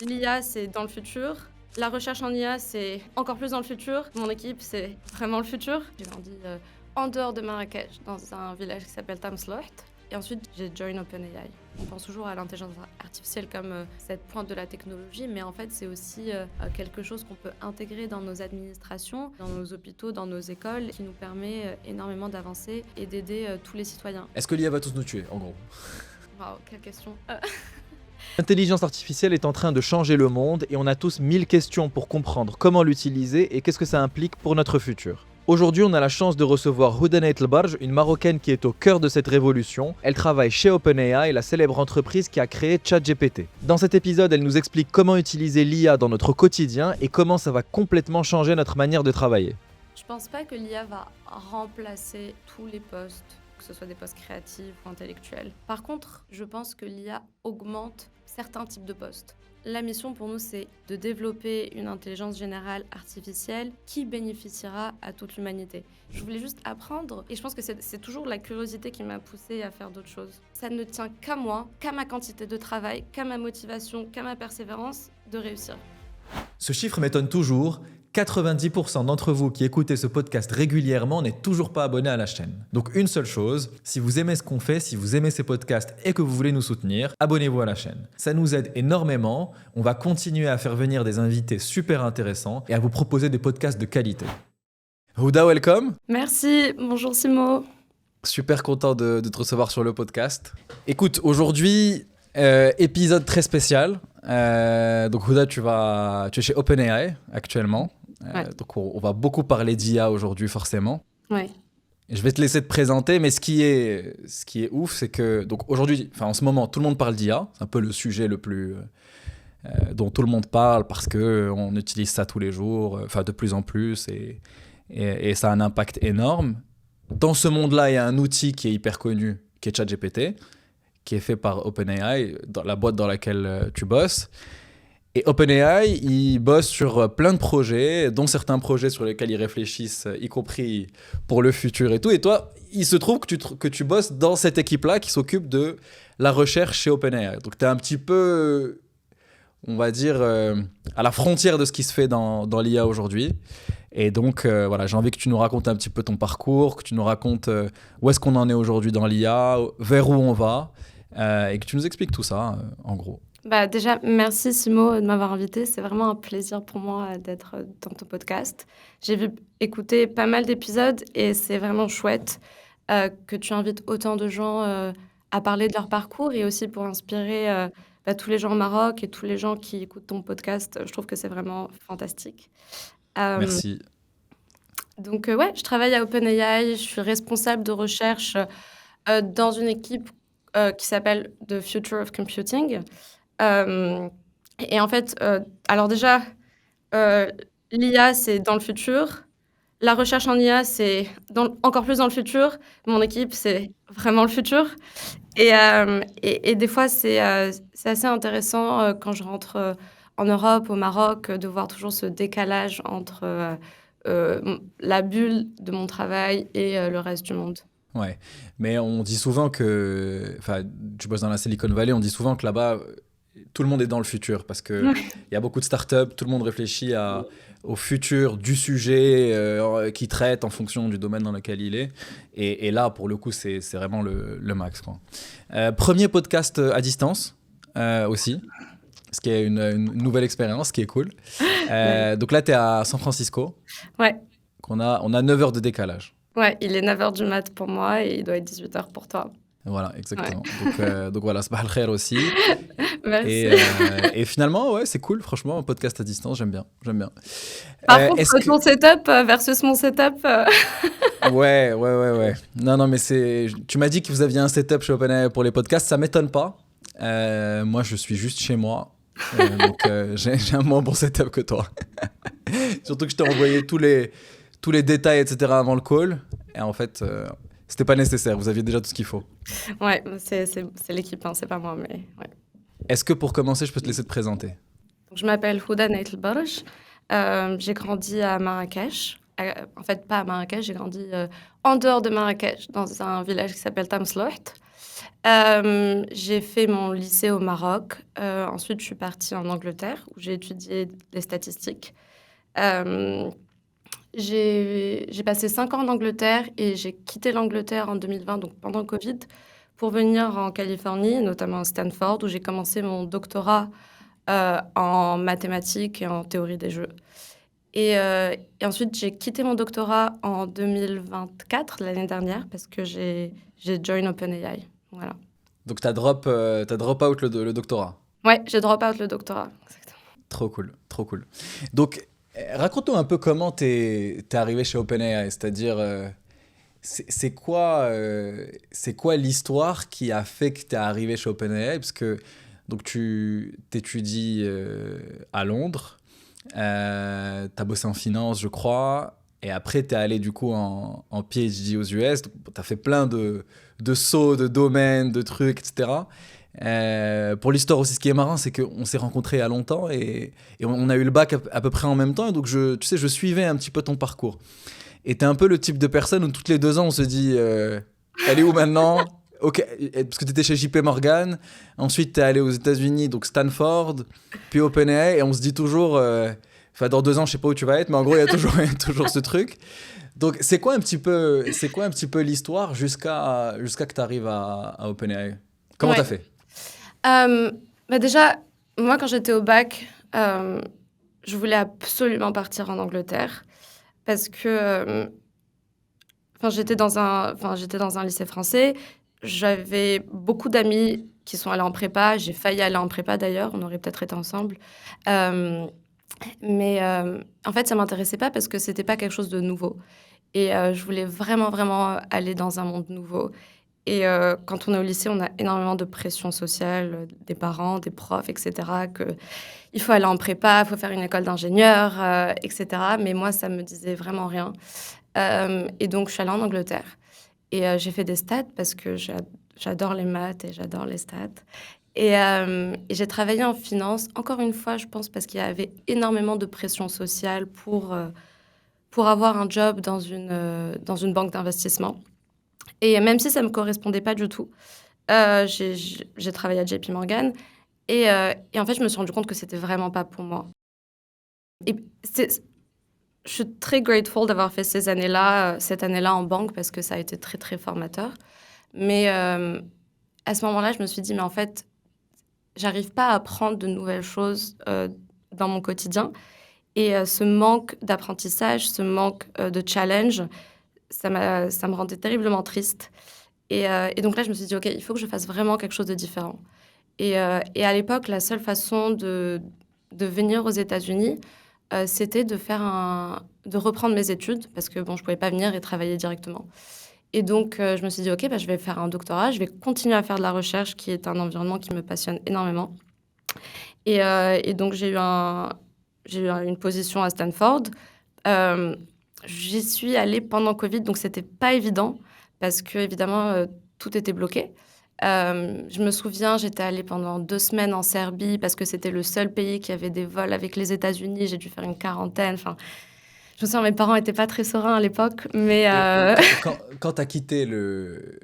L'IA, c'est dans le futur. La recherche en IA, c'est encore plus dans le futur. Mon équipe, c'est vraiment le futur. J'ai grandi en dehors de Marrakech, dans un village qui s'appelle Tamsloht. Et ensuite, j'ai join OpenAI. On pense toujours à l'intelligence artificielle comme cette pointe de la technologie, mais en fait, c'est aussi quelque chose qu'on peut intégrer dans nos administrations, dans nos hôpitaux, dans nos écoles, qui nous permet énormément d'avancer et d'aider tous les citoyens. Est-ce que l'IA va tous nous tuer, en gros? Waouh, quelle question. L'intelligence artificielle est en train de changer le monde et on a tous 1000 questions pour comprendre comment l'utiliser et qu'est-ce que ça implique pour notre futur. Aujourd'hui, on a la chance de recevoir Houda Nait El Barj, une Marocaine qui est au cœur de cette révolution. Elle travaille chez OpenAI, la célèbre entreprise qui a créé ChatGPT. Dans cet épisode, elle nous explique comment utiliser l'IA dans notre quotidien et comment ça va complètement changer notre manière de travailler. Je pense pas que l'IA va remplacer tous les postes, que ce soit des postes créatifs ou intellectuels. Par contre, je pense que l'IA augmente certains types de postes. La mission pour nous, c'est de développer une intelligence générale artificielle qui bénéficiera à toute l'humanité. Je voulais juste apprendre et je pense que c'est toujours la curiosité qui m'a poussée à faire d'autres choses. Ça ne tient qu'à moi, qu'à ma quantité de travail, qu'à ma motivation, qu'à ma persévérance de réussir. Ce chiffre m'étonne toujours. 90% d'entre vous qui écoutez ce podcast régulièrement n'êtes toujours pas abonnés à la chaîne. Donc une seule chose, si vous aimez ce qu'on fait, si vous aimez ces podcasts et que vous voulez nous soutenir, abonnez-vous à la chaîne. Ça nous aide énormément. On va continuer à faire venir des invités super intéressants et à vous proposer des podcasts de qualité. Houda, welcome. Merci, bonjour Simo. Super content de te recevoir sur le podcast. Écoute, aujourd'hui, épisode très spécial. Donc Houda, tu es chez OpenAI actuellement. Ouais. Donc on va beaucoup parler d'IA aujourd'hui forcément. Ouais. Et je vais te laisser te présenter, mais ce qui est ouf, c'est que donc aujourd'hui, en ce moment, tout le monde parle d'IA. C'est un peu le sujet le plus dont tout le monde parle parce que on utilise ça tous les jours, de plus en plus, et ça a un impact énorme. Dans ce monde-là, il y a un outil qui est hyper connu, qui est ChatGPT, qui est fait par OpenAI, dans la boîte dans laquelle tu bosses. Et OpenAI, ils bossent sur plein de projets, dont certains projets sur lesquels ils réfléchissent, y compris pour le futur et tout. Et toi, il se trouve que tu bosses dans cette équipe-là qui s'occupe de la recherche chez OpenAI. Donc, tu es un petit peu, on va dire, à la frontière de ce qui se fait dans l'IA aujourd'hui. Et donc, voilà, j'ai envie que tu nous racontes un petit peu ton parcours, que tu nous racontes où est-ce qu'on en est aujourd'hui dans l'IA, vers où on va, et que tu nous expliques tout ça, en gros. Déjà, merci Simo de m'avoir invité. C'est vraiment un plaisir pour moi d'être dans ton podcast. J'ai écouté pas mal d'épisodes et c'est vraiment chouette que tu invites autant de gens à parler de leur parcours et aussi pour inspirer tous les gens au Maroc et tous les gens qui écoutent ton podcast. Je trouve que c'est vraiment fantastique. Merci. Donc, je travaille à OpenAI. Je suis responsable de recherche dans une équipe qui s'appelle The Future of Computing. Et en fait, alors déjà, l'IA, c'est dans le futur. La recherche en IA, c'est encore plus dans le futur. Mon équipe, c'est vraiment le futur. Et des fois, c'est assez intéressant quand je rentre en Europe, au Maroc, de voir toujours ce décalage entre la bulle de mon travail et le reste du monde. Ouais, mais on dit souvent que, tu bosses dans la Silicon Valley, on dit souvent que là-bas, tout le monde est dans le futur parce qu'il y a beaucoup de startups, tout le monde réfléchit au futur du sujet qu'il traite en fonction du domaine dans lequel il est. Et là, pour le coup, c'est vraiment le max, quoi. Premier podcast à distance aussi, ce qui est une nouvelle expérience, ce qui est cool. Donc là, tu es à San Francisco. Ouais. On a 9 heures de décalage. Ouais, il est 9h du mat pour moi et il doit être 18h pour toi. Voilà, exactement. Ouais. Donc voilà, sabah al khair aussi. Merci. Et finalement, ouais, c'est cool, franchement, un podcast à distance, j'aime bien. Par contre, ton setup versus mon setup. Ouais. Non, mais tu m'as dit que vous aviez un setup chez OpenAI pour les podcasts, ça m'étonne pas. Moi, je suis juste chez moi. Donc j'ai un moins bon setup que toi. Surtout que je t'ai envoyé tous les détails, etc. avant le call. Et en fait, c'était pas nécessaire. Vous aviez déjà tout ce qu'il faut. Ouais, c'est l'équipe, c'est pas moi. Mais ouais. Est-ce que pour commencer, je peux te laisser te présenter? Donc, je m'appelle Houda Nait El Barj. J'ai grandi à Marrakech. En fait, pas à Marrakech, j'ai grandi en dehors de Marrakech, dans un village qui s'appelle Tamsloht. J'ai fait mon lycée au Maroc. Ensuite, je suis partie en Angleterre où j'ai étudié les statistiques. Hem, j'ai passé 5 ans en Angleterre et j'ai quitté l'Angleterre en 2020, donc pendant le covid, pour venir en Californie, notamment à Stanford, où j'ai commencé mon doctorat, en mathématiques et en théorie des jeux. Et ensuite, j'ai quitté mon doctorat en 2024, l'année dernière, parce que j'ai join OpenAI. Voilà. Donc t'as drop out le doctorat. Ouais, j'ai drop out le doctorat. Exactement. Trop cool, trop cool. Donc, raconte-nous un peu comment t'es arrivé chez OpenAI, c'est-à-dire, c'est quoi l'histoire qui a fait que t'es arrivé chez OpenAI? Parce que donc tu t'étudies à Londres, t'as bossé en finance, je crois, et après t'es allé du coup en PhD aux US, donc t'as fait plein de sauts, de domaines, de trucs, etc. Pour l'histoire aussi, ce qui est marrant, c'est qu'on s'est rencontrés il y a longtemps et on a eu le bac à peu près en même temps. Et donc, tu sais, je suivais un petit peu ton parcours. Et t'es un peu le type de personne où toutes les 2 ans, on se dit elle est où maintenant? Ok, parce que t'étais chez JP Morgan. Ensuite, t'es allé aux États-Unis, donc Stanford, puis OpenAI. Et on se dit toujours enfin, dans 2 ans, je sais pas où tu vas être, mais en gros, il y a toujours, il y a toujours ce truc. Donc, c'est quoi un petit peu l'histoire jusqu'à que tu arrives à OpenAI? Comment t'as Ouais. fait? Bah déjà, moi, quand j'étais au bac, je voulais absolument partir en Angleterre parce que, j'étais dans un lycée français. J'avais beaucoup d'amis qui sont allés en prépa. J'ai failli aller en prépa d'ailleurs, on aurait peut-être été ensemble. Hem, en fait, ça m'intéressait pas parce que c'était pas quelque chose de nouveau et je voulais vraiment, vraiment aller dans un monde nouveau. Et quand on est au lycée, on a énormément de pression sociale, des parents, des profs et cetera, qu'il faut aller en prépa, il faut faire une école d'ingénieur, et cetera. Mais moi, ça me disait vraiment rien. Et donc je suis allée en Angleterre et j'ai fait des stats parce que j'adore les maths et j'adore les stats et j'ai travaillé en finance, encore une fois, je pense parce qu'il y avait énormément de pression sociale pour avoir un job dans une banque d'investissement. Et même si ça me correspondait pas du tout, j'ai travaillé à JP Morgan et en fait, je me suis rendu compte que c'était vraiment pas pour moi. Et c'est je suis très grateful d'avoir fait ces années-là, cette année-là en banque parce que ça a été très, très formateur. Mais à ce moment-là, je me suis dit: «Mais en fait, j'arrive pas à apprendre de nouvelles choses, dans mon quotidien» et ce manque d'apprentissage, ce manque, de challenge, ça me rendait terriblement triste. Et donc là, je me suis dit: «OK, il faut que je fasse vraiment quelque chose de différent» et à l'époque, la seule façon de venir aux États-Unis, c'était de reprendre mes études parce que bon, je pouvais pas venir et travailler directement et donc je me suis dit: «OK, bah, je vais faire un doctorat, je vais continuer à faire de la recherche qui est un environnement qui me passionne énormément» et donc j'ai eu une position à Stanford. Hem, J'y suis allée pendant covid, donc c'était pas évident parce qu'évidemment, tout était bloqué. Je me souviens, j'étais allée pendant 2 semaines en Serbie parce que c'était le seul pays qui avait des vols avec les États-Unis. J'ai dû faire une quarantaine, enfin, je me souviens, mes parents étaient pas très sereins à l'époque, mais Et quand tu as quitté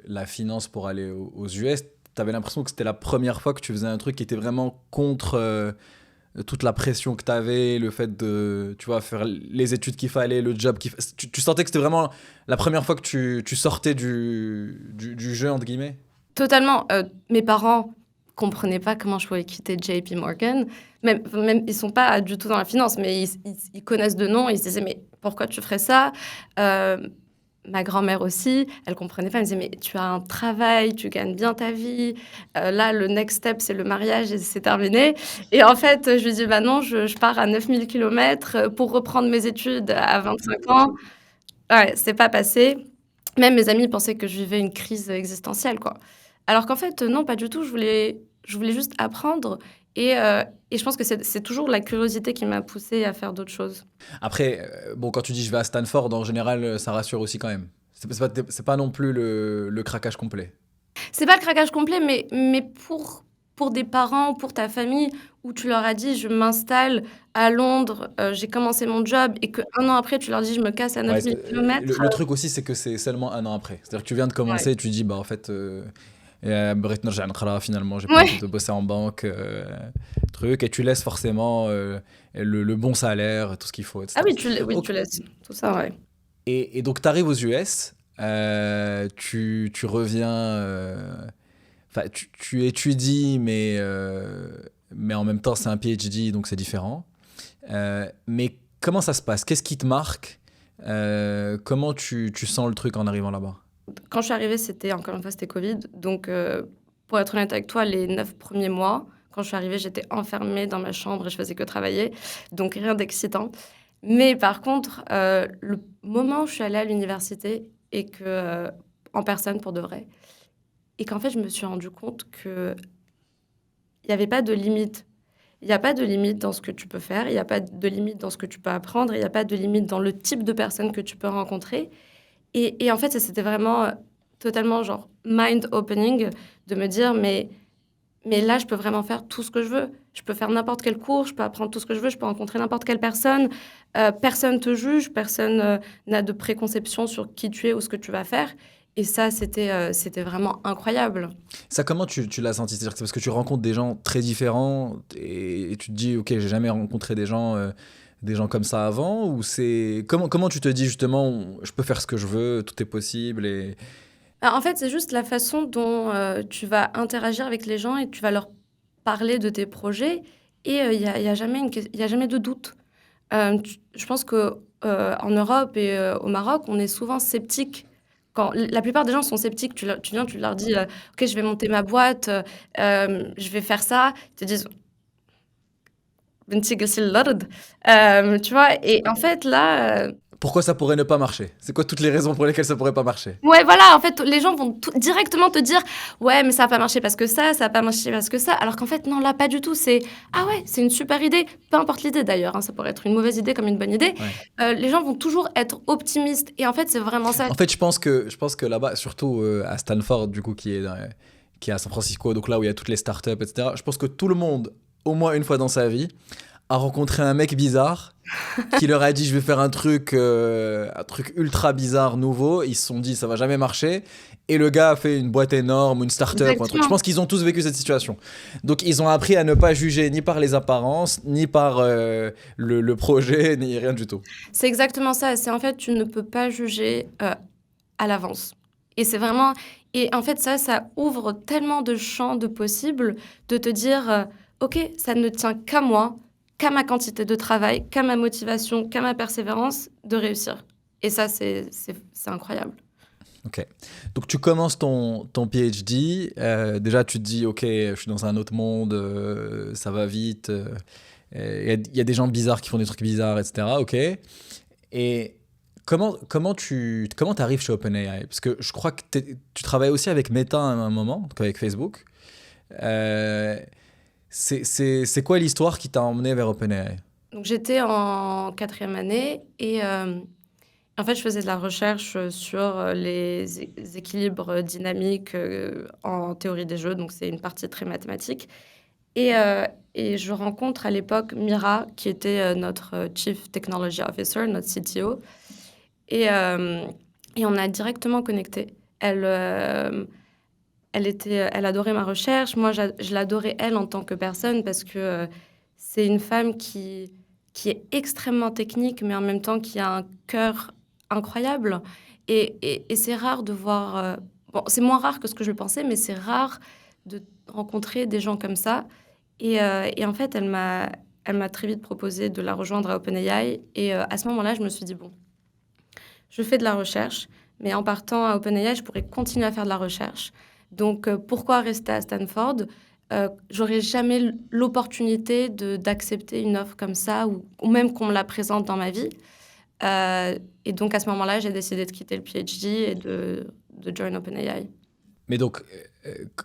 la finance pour aller aux US, tu avais l'impression que c'était la première fois que tu faisais un truc qui était vraiment contre toute la pression que tu avais, le fait de, tu vois, faire les études qu'il fallait, le job qu'il fallait. Tu sentais que c'était vraiment la première fois que tu sortais du jeu, entre guillemets? totalement, mes parents comprenaient pas comment je pouvais quitter JP Morgan. Même ils sont pas du tout dans la finance, mais ils connaissent de nom. Ils se disaient: «Mais pourquoi tu ferais ça?» Ma grand-mère aussi, elle comprenait pas. Elle me disait: «Mais tu as un travail, tu gagnes bien ta vie. Là, le next step, c'est le mariage et c'est terminé» et en fait, je lui dis: «Bah non, je pars à 9 000 kilomètres, pour reprendre mes études à 25 ans». Ouais, c'est pas passé. Même mes amis pensaient que je vivais une crise existentielle, quoi. Alors qu'en fait, non, pas du tout. Je voulais juste apprendre et je pense que c'est toujours la curiosité qui m'a poussée à faire d'autres choses. Après, bon, quand tu dis je vais à Stanford, en général, ça rassure aussi quand même. C'est pas non plus le craquage complet. C'est pas le craquage complet, mais pour des parents, pour ta famille, où tu leur as dit: «Je m'installe à Londres, j'ai commencé mon job» et qu'un an après, tu leur dis: «Je me casse à Ouais, 9 000 kilomètres». le truc aussi, c'est que c'est seulement un an après. C'est-à-dire que tu viens de Ouais. commencer et tu dis, bah en fait, بغيت نرجع نقرا, finalement j'ai pas Ouais. envie de bosser en banque, truc, et tu laisses forcément le bon salaire, tout ce qu'il faut, Ah etc. oui, oui, Ok. tu laisses tout ça, ouais. Et donc tu arrives aux US, tu reviens, enfin tu étudies, mais en même temps c'est un PhD, donc c'est différent. Mais comment ça se passe? Qu'est-ce qui te marque? Comment tu sens le truc en arrivant là-bas? Quand je suis arrivée, encore une fois, c'était Covid. Donc, pour être honnête avec toi, les 9 premiers mois, quand je suis arrivée, j'étais enfermée dans ma chambre et je faisais que travailler. Donc, rien d'excitant. Mais par contre, le moment où je suis allée à l'université et que, en personne pour de vrai, et qu'en fait, je me suis rendu compte qu'il n'y avait pas de limite. Il n'y a pas de limite dans ce que tu peux faire, il n'y a pas de limite dans ce que tu peux apprendre, il n'y a pas de limite dans le type de personne que tu peux rencontrer. Et en fait, ça, c'était vraiment totalement genre mind-opening de me dire, mais là, je peux vraiment faire tout ce que je veux. Je peux faire n'importe quel cours, je peux apprendre tout ce que je veux, je peux rencontrer n'importe quelle personne. Personne te juge, personne n'a de préconception sur qui tu es ou ce que tu vas faire. Et ça, c'était vraiment incroyable. Ça, comment tu l'as senti? C'est-à-dire que c'est parce que tu rencontres des gens très différents et tu te dis, ok, j'ai jamais rencontré des gens comme ça avant, ou c'est comment tu te dis justement, je peux faire ce que je veux, tout est possible et Alors, en fait, c'est juste la façon dont tu vas interagir avec les gens et tu vas leur parler de tes projets. Et il y a jamais il y a jamais de doute. Je pense que en Europe et au Maroc, on est souvent sceptique. Quand la plupart des gens sont sceptiques, tu viens, tu leur dis, ok, je vais monter ma boîte, je vais faire ça. Ils te disent, Binti Ghassil Lard. Tu vois, et en fait, là, pourquoi ça pourrait ne pas marcher? C'est quoi toutes les raisons pour lesquelles ça pourrait pas marcher? ouais, voilà, en fait, les gens vont directement te dire, ouais, mais ça va pas marcher parce que ça va pas marcher parce que ça. Alors qu'en fait, non, là, pas du tout. C'est, ah ouais, c'est une super idée. Peu importe l'idée d'ailleurs, hein, ça pourrait être une mauvaise idée comme une bonne idée. Ouais. Les gens vont toujours être optimistes. Et en fait, c'est vraiment ça. En fait, je pense que là-bas, surtout à Stanford, du coup, qui est à San Francisco, donc là où il y a toutes les startups, etc., je pense que tout le monde, au moins une fois dans sa vie, a rencontré un mec bizarre qui leur a dit je vais faire un truc ultra bizarre, nouveau. Ils se sont dit ça va jamais marcher. Et le gars a fait une boîte énorme, une start-up, un truc. Exactement. Je pense qu'ils ont tous vécu cette situation. Donc ils ont appris à ne pas juger ni par les apparences, ni par le projet, ni rien du tout. C'est exactement ça. C'est en fait, tu ne peux pas juger à l'avance. Et c'est vraiment. Et en fait, ça ouvre tellement de champs de possibles de te dire, ok, ça ne tient qu'à moi, qu'à ma quantité de travail, qu'à ma motivation, qu'à ma persévérance de réussir. Et ça, c'est incroyable. Ok. Donc tu commences ton PhD. Déjà, tu te dis, ok, je suis dans un autre monde, ça va vite. Il y a des gens bizarres qui font des trucs bizarres, etc. Ok. Et comment tu arrives chez OpenAI? Parce que je crois que tu travailles aussi avec Meta à un moment, donc avec Facebook. Euh, c'est quoi l'histoire qui t'a emmené vers OpenAI? Donc, j'étais en 4e année et en fait, je faisais de la recherche sur les équilibres dynamiques en théorie des jeux. Donc, c'est une partie très mathématique. Et je rencontre à l'époque Mira, qui était notre Chief Technology Officer, notre CTO. Et on a directement connecté. Elle adorait ma recherche. Moi, je l'adorais elle en tant que personne parce que c'est une femme qui est extrêmement technique, mais en même temps qui a un cœur incroyable. Et c'est rare de voir... bon, c'est moins rare que ce que je pensais, mais c'est rare de rencontrer des gens comme ça. Et en fait, elle m'a très vite proposé de la rejoindre à OpenAI. Et à ce moment-là, je me suis dit, bon, je fais de la recherche, mais en partant à OpenAI, je pourrais continuer à faire de la recherche. Donc, pourquoi rester à Stanford? J'aurais jamais l'opportunité d'accepter une offre comme ça, ou même qu'on me la présente dans ma vie. Et donc, à ce moment-là, j'ai décidé de quitter le PhD et de join OpenAI. Mais donc,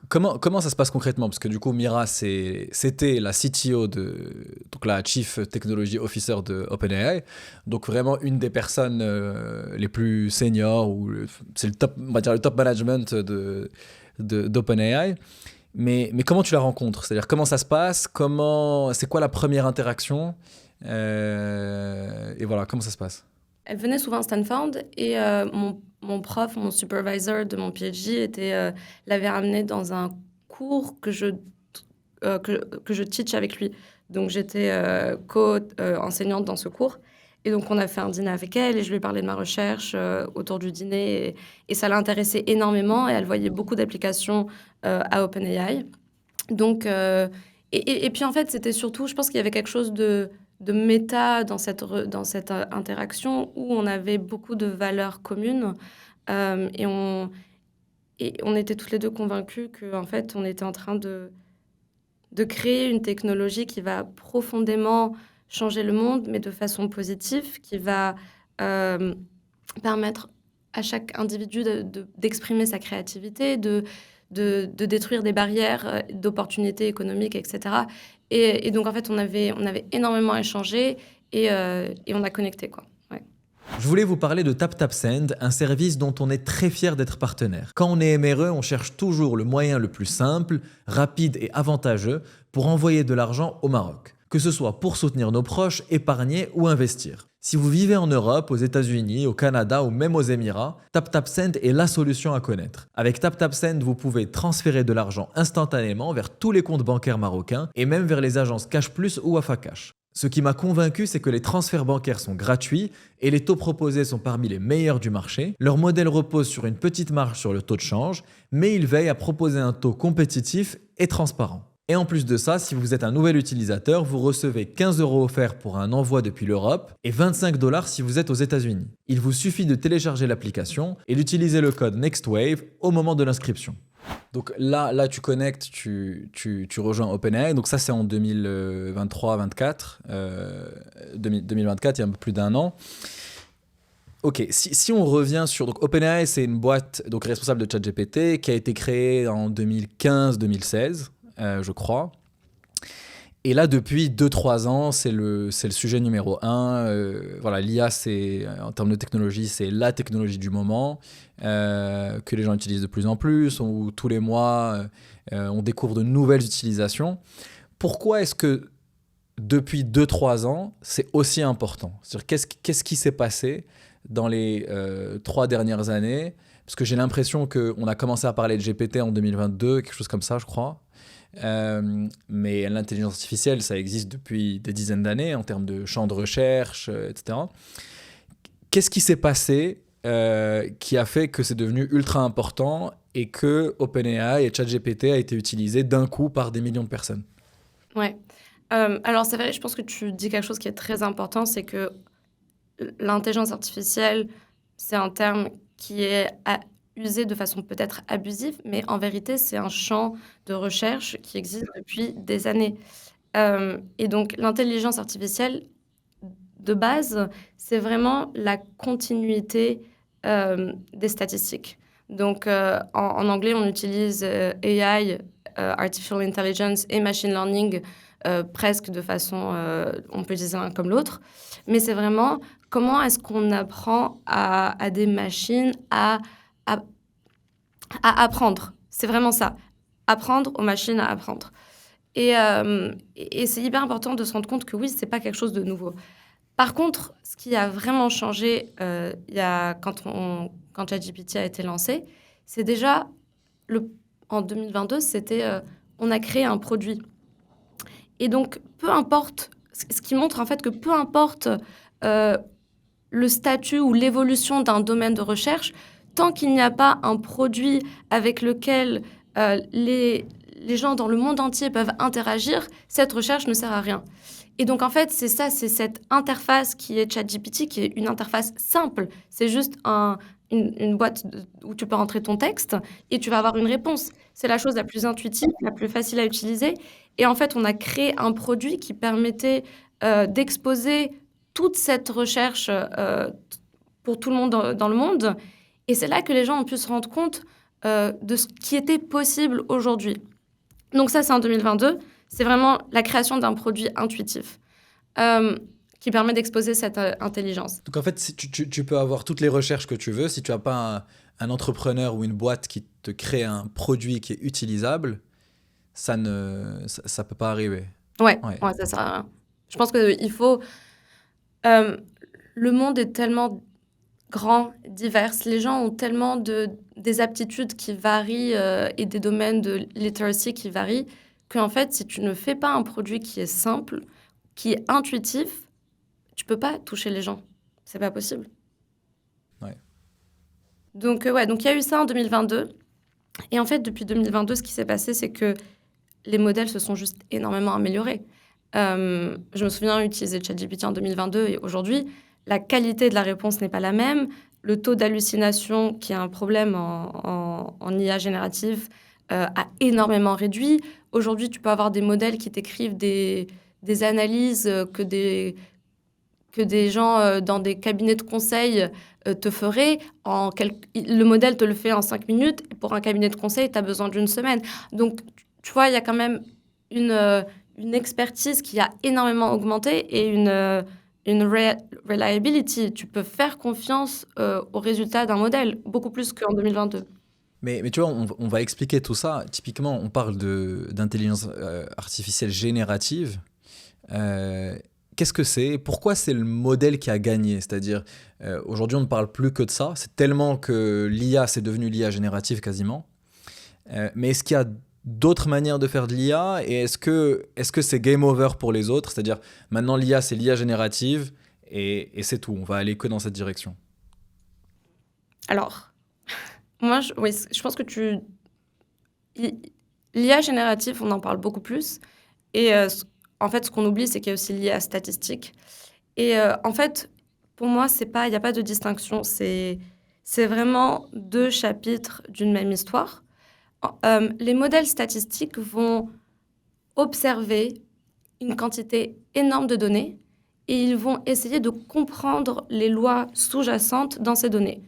comment ça se passe concrètement? Parce que du coup, Mira, c'était la CTO donc la Chief Technology Officer de OpenAI. Donc vraiment une des personnes les plus seniors, c'est le top, on va dire le top management d'OpenAI. Mais comment tu la rencontres? C'est-à-dire comment ça se passe? C'est quoi la première interaction? Et voilà, comment ça se passe? elle venait souvent à Stanford et mon prof, mon supervisor de mon PhD l'avait ramenée dans un cours que je teach avec lui. Donc j'étais enseignante dans ce cours. Et donc on a fait un dîner avec elle et je lui ai parlé de ma recherche autour du dîner. Et ça l'intéressait énormément et elle voyait beaucoup d'applications à OpenAI. Donc, et puis en fait, c'était surtout, je pense qu'il y avait quelque chose de méta dans cette interaction où on avait beaucoup de valeurs communes euh, et, on, et on était toutes les deux convaincues qu'en fait, on était en train de créer une technologie qui va profondément changer le monde, mais de façon positive, qui va euh, permettre à chaque individu d'exprimer sa créativité, de détruire des barrières d'opportunités économiques, etc. Et donc, en fait, on avait énormément échangé et on a connecté, quoi. Ouais. Je voulais vous parler de TapTapSend, un service dont on est très fier d'être partenaire. Quand on est MRE, on cherche toujours le moyen le plus simple, rapide et avantageux pour envoyer de l'argent au Maroc. Que ce soit pour soutenir nos proches, épargner ou investir. Si vous vivez en Europe, aux États-Unis, au Canada ou même aux Émirats, TapTapSend est la solution à connaître. Avec TapTapSend, vous pouvez transférer de l'argent instantanément vers tous les comptes bancaires marocains et même vers les agences Cash Plus ou Wafa Cash. Ce qui m'a convaincu, c'est que les transferts bancaires sont gratuits et les taux proposés sont parmi les meilleurs du marché. Leur modèle repose sur une petite marge sur le taux de change, mais il veille à proposer un taux compétitif et transparent. Et en plus de ça, si vous êtes un nouvel utilisateur, vous recevez 15 € offerts pour un envoi depuis l'Europe et 25 $ si vous êtes aux États-Unis. Il vous suffit de télécharger l'application et d'utiliser le code NEXTWAVE au moment de l'inscription. Donc là, tu connectes, tu rejoins OpenAI. Donc ça, c'est en 2023-24. 2024, il y a un peu plus d'un an. Ok, si on revient sur... Donc OpenAI, c'est une boîte donc, responsable de ChatGPT qui a été créée en 2015-2016, je crois. Et là, depuis 2-3 ans, c'est le sujet numéro 1. Voilà, l'IA, en termes de technologie, c'est la technologie du moment que les gens utilisent de plus en plus, où tous les mois, on découvre de nouvelles utilisations. Pourquoi est-ce que depuis 2-3 ans, c'est aussi important ? C'est-à-dire, qu'est-ce qui s'est passé dans les 3 dernières années ? Parce que j'ai l'impression qu'on a commencé à parler de GPT en 2022, quelque chose comme ça, je crois. Mais l'intelligence artificielle, ça existe depuis des dizaines d'années en termes de champs de recherche, etc. Qu'est-ce qui s'est passé qui a fait que c'est devenu ultra important et que OpenAI et ChatGPT a été utilisé d'un coup par des millions de personnes ? Ouais. Alors, c'est vrai, je pense que tu dis quelque chose qui est très important, c'est que l'intelligence artificielle, c'est un terme qui est usé de façon peut-être abusive, mais en vérité, c'est un champ de recherche qui existe depuis des années. Et donc, l'intelligence artificielle, de base, c'est vraiment la continuité des statistiques. Donc, en anglais, on utilise AI, Artificial Intelligence et Machine Learning presque de façon, on peut utiliser l'un comme l'autre. Mais c'est vraiment comment est-ce qu'on apprend à des machines à apprendre. C'est vraiment ça. Apprendre aux machines à apprendre. Et c'est hyper important de se rendre compte que oui, c'est pas quelque chose de nouveau. Par contre, ce qui a vraiment changé quand ChatGPT a été lancé, c'est déjà, en 2022, on a créé un produit. Et donc, peu importe, ce qui montre en fait que peu importe le statut ou l'évolution d'un domaine de recherche, tant qu'il n'y a pas un produit avec lequel les gens dans le monde entier peuvent interagir, cette recherche ne sert à rien. Et donc, en fait, c'est cette interface qui est ChatGPT, qui est une interface simple. C'est juste une boîte où tu peux rentrer ton texte et tu vas avoir une réponse. C'est la chose la plus intuitive, la plus facile à utiliser. Et en fait, on a créé un produit qui permettait d'exposer toute cette recherche pour tout le monde dans le monde. Et c'est là que les gens ont pu se rendre compte de ce qui était possible aujourd'hui. Donc ça, c'est en 2022. C'est vraiment la création d'un produit intuitif qui permet d'exposer cette intelligence. Donc en fait, tu peux avoir toutes les recherches que tu veux. Si tu n'as pas un entrepreneur ou une boîte qui te crée un produit qui est utilisable, ça peut pas arriver. Ouais, ça sert à rien. Je pense qu'il faut... le monde est tellement grand, divers. Les gens ont tellement des aptitudes qui varient et des domaines de literacy qui varient qu'en fait, si tu ne fais pas un produit qui est simple, qui est intuitif, tu peux pas toucher les gens. C'est pas possible. Ouais. Donc, ouais, donc il y a eu ça en 2022. Et en fait, depuis 2022, ce qui s'est passé, c'est que les modèles se sont juste énormément améliorés. Je me souviens utiliser ChatGPT en 2022 et aujourd'hui, la qualité de la réponse n'est pas la même. Le taux d'hallucination, qui est un problème en IA générative, a énormément réduit. Aujourd'hui, tu peux avoir des modèles qui t'écrivent des analyses que des gens dans des cabinets de conseil te feraient. Le modèle te le fait en 5 minutes. Et pour un cabinet de conseil, tu as besoin d'une semaine. Donc, tu vois, il y a quand même une expertise qui a énormément augmenté et une reliability. Tu peux faire confiance aux résultats d'un modèle, beaucoup plus qu'en 2022. Mais tu vois, on va expliquer tout ça. Typiquement, on parle d'intelligence artificielle générative. Qu'est-ce que c'est? Pourquoi c'est le modèle qui a gagné? C'est-à-dire, aujourd'hui, on ne parle plus que de ça. C'est tellement que l'IA, c'est devenu l'IA générative quasiment. Mais est-ce qu'il y a d'autres manières de faire de l'IA? Et est-ce que c'est game over pour les autres? C'est-à-dire, maintenant, l'IA, c'est l'IA générative et c'est tout. On va aller que dans cette direction. Alors, moi, oui, je pense que l'IA générative, on en parle beaucoup plus. Et en fait, ce qu'on oublie, c'est qu'il y a aussi l'IA statistique. Et en fait, pour moi, il n'y a pas de distinction. C'est vraiment deux chapitres d'une même histoire. Les modèles statistiques vont observer une quantité énorme de données et ils vont essayer de comprendre les lois sous-jacentes dans ces données.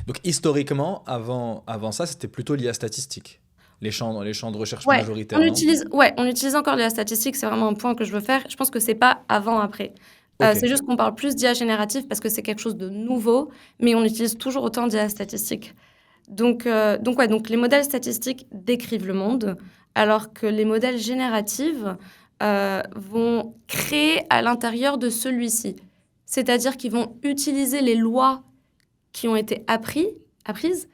Donc, historiquement, avant ça, c'était plutôt l'IA statistique. Les champs de recherche Ouais, majoritaires, non? on utilise encore l'IA statistique, c'est vraiment un point que je veux faire. Je pense que c'est pas avant-après. Ok. C'est juste qu'on parle plus d'IA générative parce que c'est quelque chose de nouveau, mais on utilise toujours autant d'IA statistique. Donc les modèles statistiques décrivent le monde, alors que les modèles génératifs vont créer à l'intérieur de celui-ci. C'est-à-dire qu'ils vont utiliser les lois qui ont été apprises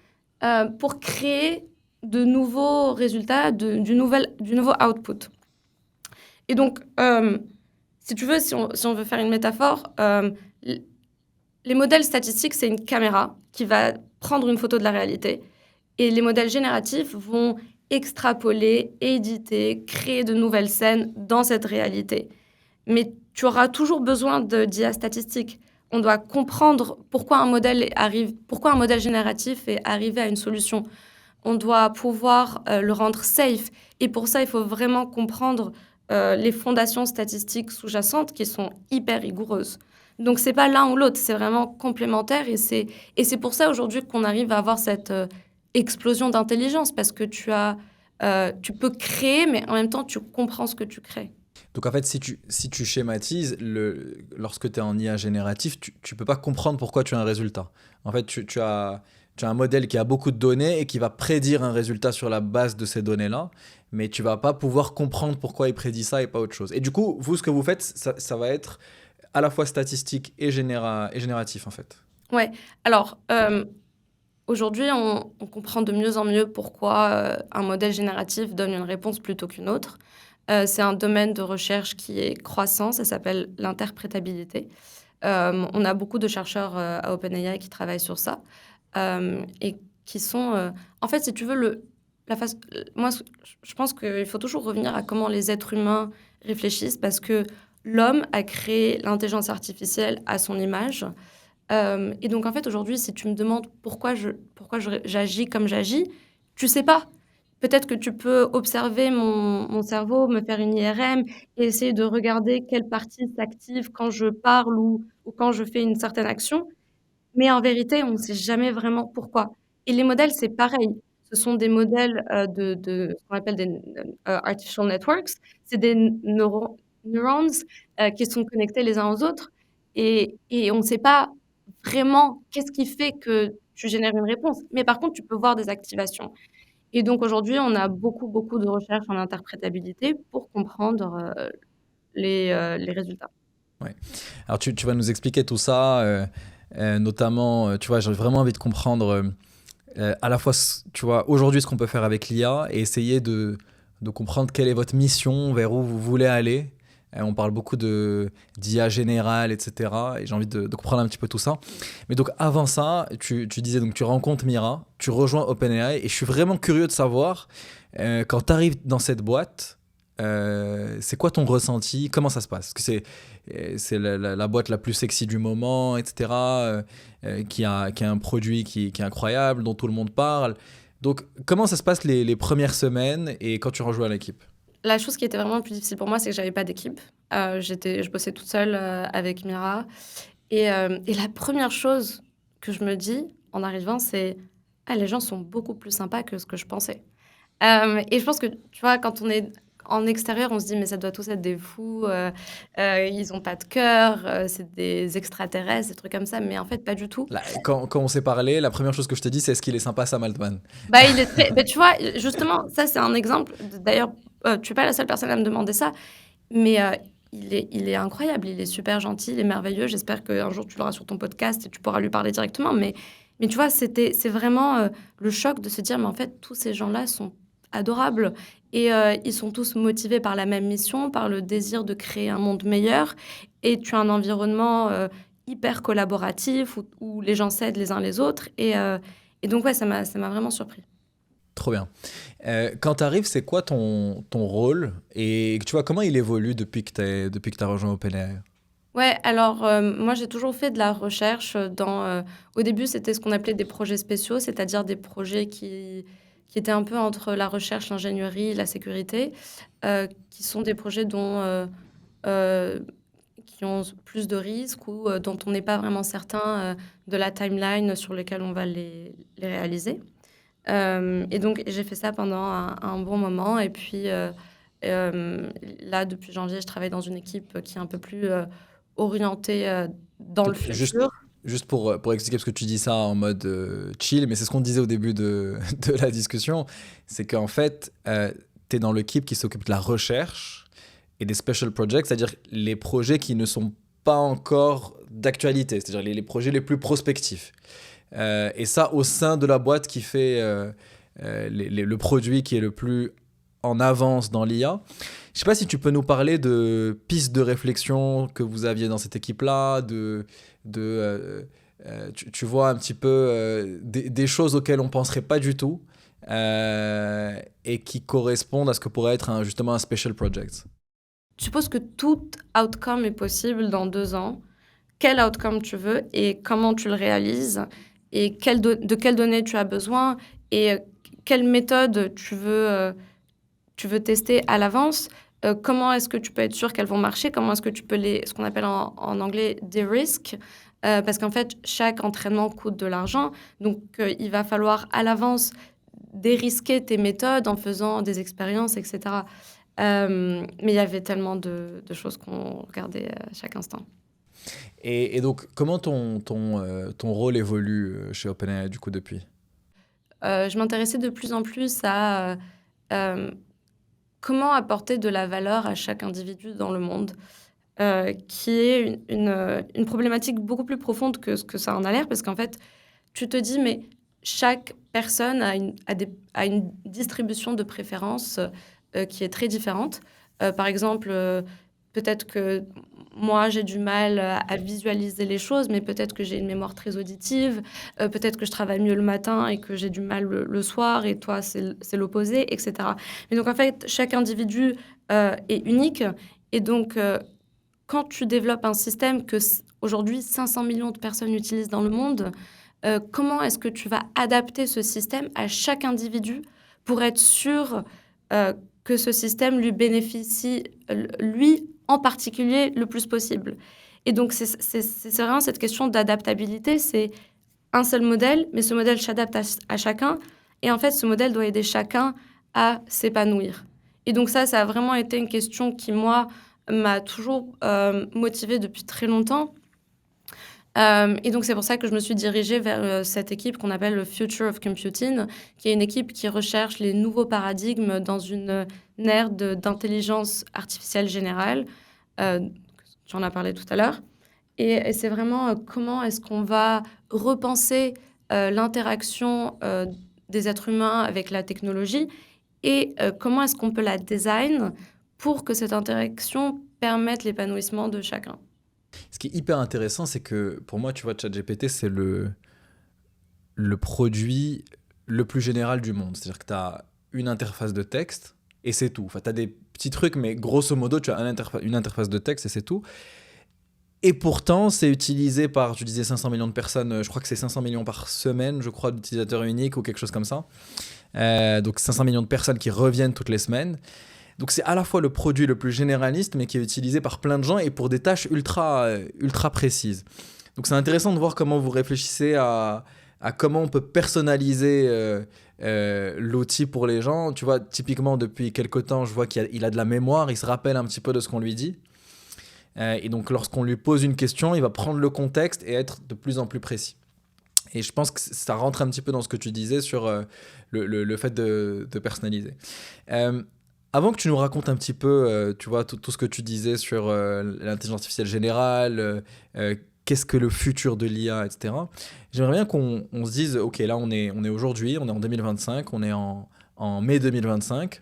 pour créer de nouveaux résultats, du nouveau output. Et donc, si tu veux, si on veut faire une métaphore, les modèles statistiques, c'est une caméra qui va prendre une photo de la réalité. Et les modèles génératifs vont extrapoler, éditer, créer de nouvelles scènes dans cette réalité. Mais tu auras toujours besoin d'IA statistique. On doit comprendre pourquoi un modèle génératif est arrivé à une solution. On doit pouvoir le rendre safe. Et pour ça, il faut vraiment comprendre les fondations statistiques sous-jacentes qui sont hyper rigoureuses. Donc, c'est pas l'un ou l'autre, c'est vraiment complémentaire. Et c'est pour ça aujourd'hui qu'on arrive à avoir cette explosion d'intelligence parce que tu peux créer, mais en même temps, tu comprends ce que tu crées. Donc en fait, si tu schématises, lorsque tu es en IA génératif, tu ne peux pas comprendre pourquoi tu as un résultat. En fait, tu as un modèle qui a beaucoup de données et qui va prédire un résultat sur la base de ces données-là, mais tu vas pas pouvoir comprendre pourquoi il prédit ça et pas autre chose. Et du coup, vous, ce que vous faites, ça va être à la fois statistique et génératif en fait. Ouais. Alors, aujourd'hui, on comprend de mieux en mieux pourquoi un modèle génératif donne une réponse plutôt qu'une autre. C'est un domaine de recherche qui est croissant, ça s'appelle l'interprétabilité. On a beaucoup de chercheurs à OpenAI qui travaillent sur ça et qui sont... en fait, si tu veux, moi, je pense qu'il faut toujours revenir à comment les êtres humains réfléchissent parce que l'homme a créé l'intelligence artificielle à son image. Et donc, en fait, aujourd'hui, si tu me demandes pourquoi j'agis comme j'agis, tu sais pas. Peut-être que tu peux observer mon cerveau, me faire une IRM et essayer de regarder quelle partie s'active quand je parle ou quand je fais une certaine action. Mais en vérité, on ne sait jamais vraiment pourquoi. Et les modèles, c'est pareil. Ce sont des modèles de ce qu'on appelle des artificial networks. C'est des neurons qui sont connectés les uns aux autres. Et on ne sait pas vraiment qu'est-ce qui fait que tu génères une réponse. Mais par contre, tu peux voir des activations. Et donc aujourd'hui, on a beaucoup, beaucoup de recherches en interprétabilité pour comprendre les résultats. Ouais. Alors tu vas nous expliquer tout ça, notamment, tu vois, j'ai vraiment envie de comprendre à la fois, tu vois, aujourd'hui ce qu'on peut faire avec l'IA et essayer de comprendre quelle est votre mission, vers où vous voulez aller. On parle beaucoup d'IA générale, etc. Et j'ai envie de comprendre un petit peu tout ça. Mais donc avant ça, tu disais, donc tu rencontres Mira, tu rejoins OpenAI et je suis vraiment curieux de savoir, quand tu arrives dans cette boîte, c'est quoi ton ressenti? Comment ça se passe? Parce que c'est la boîte la plus sexy du moment, etc. Qui a un produit qui est incroyable, dont tout le monde parle. Donc, comment ça se passe les premières semaines et quand tu rejoins l'équipe? La chose qui était vraiment le plus difficile pour moi, c'est que j'avais pas d'équipe. Je bossais toute seule avec Mira. Et la première chose que je me dis en arrivant, c'est ah, les gens sont beaucoup plus sympas que ce que je pensais. Et je pense que, tu vois, quand on est en extérieur, on se dit mais ça doit tous être des fous, ils n'ont pas de cœur, c'est des extraterrestres, des trucs comme ça. Mais en fait, pas du tout. Là, quand on s'est parlé, la première chose que je t'ai dit, c'est est-ce qu'il est sympa, Sam Altman? Bah, il est très, bah, tu vois, justement, ça, c'est un exemple. D'ailleurs, tu n'es pas la seule personne à me demander ça. Mais il est incroyable, il est super gentil, il est merveilleux. J'espère qu'un jour, tu l'auras sur ton podcast et tu pourras lui parler directement. Mais tu vois, c'est vraiment le choc de se dire, mais en fait, tous ces gens-là sont adorables. Et ils sont tous motivés par la même mission, par le désir de créer un monde meilleur. Et tu as un environnement hyper collaboratif où les gens s'aident les uns les autres. Et donc, ouais, ça m'a vraiment surpris. Trop bien. Quand tu arrives, c'est quoi ton rôle? Et tu vois, comment il évolue depuis que tu as rejoint OpenAI? Ouais, alors moi j'ai toujours fait de la recherche au début, c'était ce qu'on appelait des projets spéciaux, c'est-à-dire des projets qui étaient un peu entre la recherche, l'ingénierie, la sécurité, qui sont des projets euh, qui ont plus de risques ou dont on n'est pas vraiment certain de la timeline sur laquelle on va les réaliser. Et donc j'ai fait ça pendant un bon moment et puis là, depuis janvier, je travaille dans une équipe qui est un peu plus orientée dans le Donc, futur. juste pour expliquer, parce que tu dis ça en mode chill, mais c'est ce qu'on disait au début de la discussion, c'est qu'en fait, tu es dans l'équipe qui s'occupe de la recherche et des special projects, c'est-à-dire les projets qui ne sont pas encore d'actualité, c'est-à-dire les projets les plus prospectifs. Et ça, au sein de la boîte qui fait le produit qui est le plus en avance dans l'IA. Je ne sais pas si tu peux nous parler de pistes de réflexion que vous aviez dans cette équipe-là, tu vois un petit peu des choses auxquelles on ne penserait pas du tout et qui correspondent à ce que pourrait être justement un special project. Je suppose que tout outcome est possible dans 2 ans. Quel outcome tu veux et comment tu le réalises et de quelles données tu as besoin et quelle méthode tu veux tester à l'avance. Comment est-ce que tu peux être sûr qu'elles vont marcher? Comment est-ce que tu peux ce qu'on appelle en anglais des risks? Parce qu'en fait, chaque entraînement coûte de l'argent. Donc, il va falloir à l'avance dérisquer tes méthodes en faisant des expériences, etc. Mais il y avait tellement de choses qu'on regardait à chaque instant. Et donc, comment ton rôle évolue chez OpenAI du coup depuis? Je m'intéressais de plus en plus à comment apporter de la valeur à chaque individu dans le monde, qui est une problématique beaucoup plus profonde que ce que ça en a l'air, parce qu'en fait, tu te dis, mais chaque personne a une distribution de préférences qui est très différente. Par exemple, peut-être que moi, j'ai du mal à visualiser les choses, mais peut-être que j'ai une mémoire très auditive, peut-être que je travaille mieux le matin et que j'ai du mal le soir, et toi, c'est l'opposé, etc. Mais donc, en fait, chaque individu est unique. Et donc, quand tu développes un système que aujourd'hui 500 millions de personnes utilisent dans le monde, comment est-ce que tu vas adapter ce système à chaque individu pour être sûr euh, que ce système lui bénéficie, lui en particulier, le plus possible? Et donc, c'est vraiment cette question d'adaptabilité. C'est un seul modèle, mais ce modèle s'adapte à chacun. Et en fait, ce modèle doit aider chacun à s'épanouir. Et donc ça a vraiment été une question qui, moi, m'a toujours motivée depuis très longtemps. Et donc, c'est pour ça que je me suis dirigée vers cette équipe qu'on appelle le Future of Computing, qui est une équipe qui recherche les nouveaux paradigmes dans une ère d'intelligence artificielle générale. tu en as parlé tout à l'heure. Et c'est vraiment comment est-ce qu'on va repenser l'interaction des êtres humains avec la technologie et comment est-ce qu'on peut la design pour que cette interaction permette l'épanouissement de chacun. Ce qui est hyper intéressant, c'est que pour moi, tu vois, ChatGPT, c'est le produit le plus général du monde. C'est-à-dire que tu as une interface de texte et c'est tout. Enfin, tu as des petits trucs, mais grosso modo, tu as une interface de texte et c'est tout. Et pourtant, c'est utilisé par, tu disais 500 millions de personnes, je crois que c'est 500 millions par semaine, je crois, d'utilisateurs uniques ou quelque chose comme ça. Donc 500 millions de personnes qui reviennent toutes les semaines. Donc c'est à la fois le produit le plus généraliste, mais qui est utilisé par plein de gens et pour des tâches ultra précises. Donc c'est intéressant de voir comment vous réfléchissez à comment on peut personnaliser l'outil pour les gens. Tu vois, typiquement, depuis quelques temps, je vois qu'il a de la mémoire, il se rappelle un petit peu de ce qu'on lui dit. Et donc lorsqu'on lui pose une question, il va prendre le contexte et être de plus en plus précis. Et je pense que ça rentre un petit peu dans ce que tu disais sur le fait de personnaliser. Avant que tu nous racontes un petit peu, tu vois, tout ce que tu disais sur l'intelligence artificielle générale, qu'est-ce que le futur de l'IA, etc. J'aimerais bien qu'on se dise, ok, là on est aujourd'hui, on est en 2025, on est en mai 2025.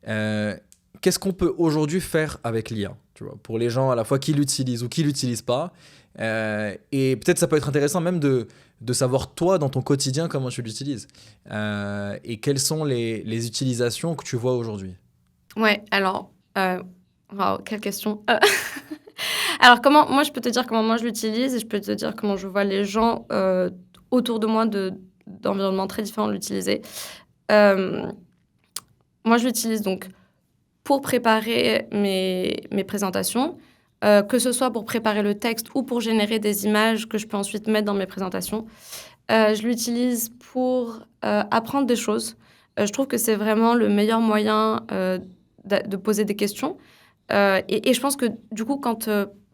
Qu'est-ce qu'on peut aujourd'hui faire avec l'IA, tu vois, pour les gens à la fois qui l'utilisent ou qui l'utilisent pas. Et peut-être ça peut être intéressant même de savoir toi dans ton quotidien comment tu l'utilises et quelles sont les utilisations que tu vois aujourd'hui. Ouais, alors, wow, quelle question. Alors, moi, je peux te dire comment moi je l'utilise et je peux te dire comment je vois les gens autour de moi d'environnements très différents l'utiliser. Euh, Moi, je l'utilise donc pour préparer mes présentations, que ce soit pour préparer le texte ou pour générer des images que je peux ensuite mettre dans mes présentations. Je l'utilise pour apprendre des choses. Je trouve que c'est vraiment le meilleur moyen de poser des questions. Et je pense que du coup,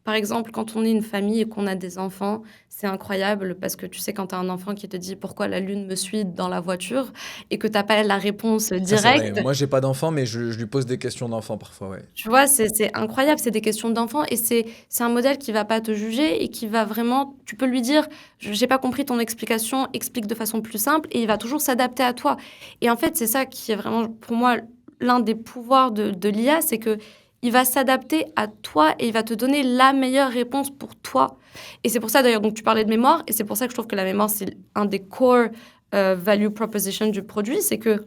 par exemple, quand on est une famille et qu'on a des enfants, c'est incroyable parce que tu sais, quand tu as un enfant qui te dit pourquoi la lune me suit dans la voiture et que tu n'as pas la réponse Ça, c'est vrai. directe, Moi, j'ai pas d'enfant, mais je lui pose des questions d'enfant parfois, ouais. tu vois, c'est incroyable, c'est des questions d'enfant et c'est un modèle qui va pas te juger et qui va vraiment, tu peux lui dire, j'ai pas compris ton explication, explique de façon plus simple et il va toujours s'adapter à toi. Et en fait, c'est ça qui est vraiment, pour moi, l'un des pouvoirs de l'IA, c'est que il va s'adapter à toi et il va te donner la meilleure réponse pour toi. Et c'est pour ça d'ailleurs, donc tu parlais de mémoire et c'est pour ça que je trouve que la mémoire, c'est un des core value proposition du produit, c'est que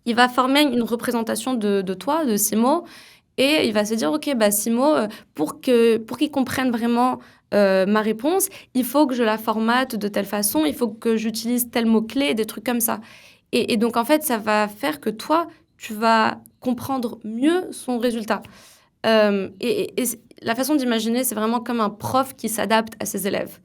il va former une représentation de toi, de Simo, et il va se dire, OK, bah, Simo, pour qu'il comprenne vraiment ma réponse, il faut que je la formate de telle façon, il faut que j'utilise tel mot-clé, des trucs comme ça. Et donc, en fait, ça va faire que toi, tu vas comprendre mieux son résultat. Et la façon d'imaginer, c'est vraiment comme un prof qui s'adapte à ses élèves.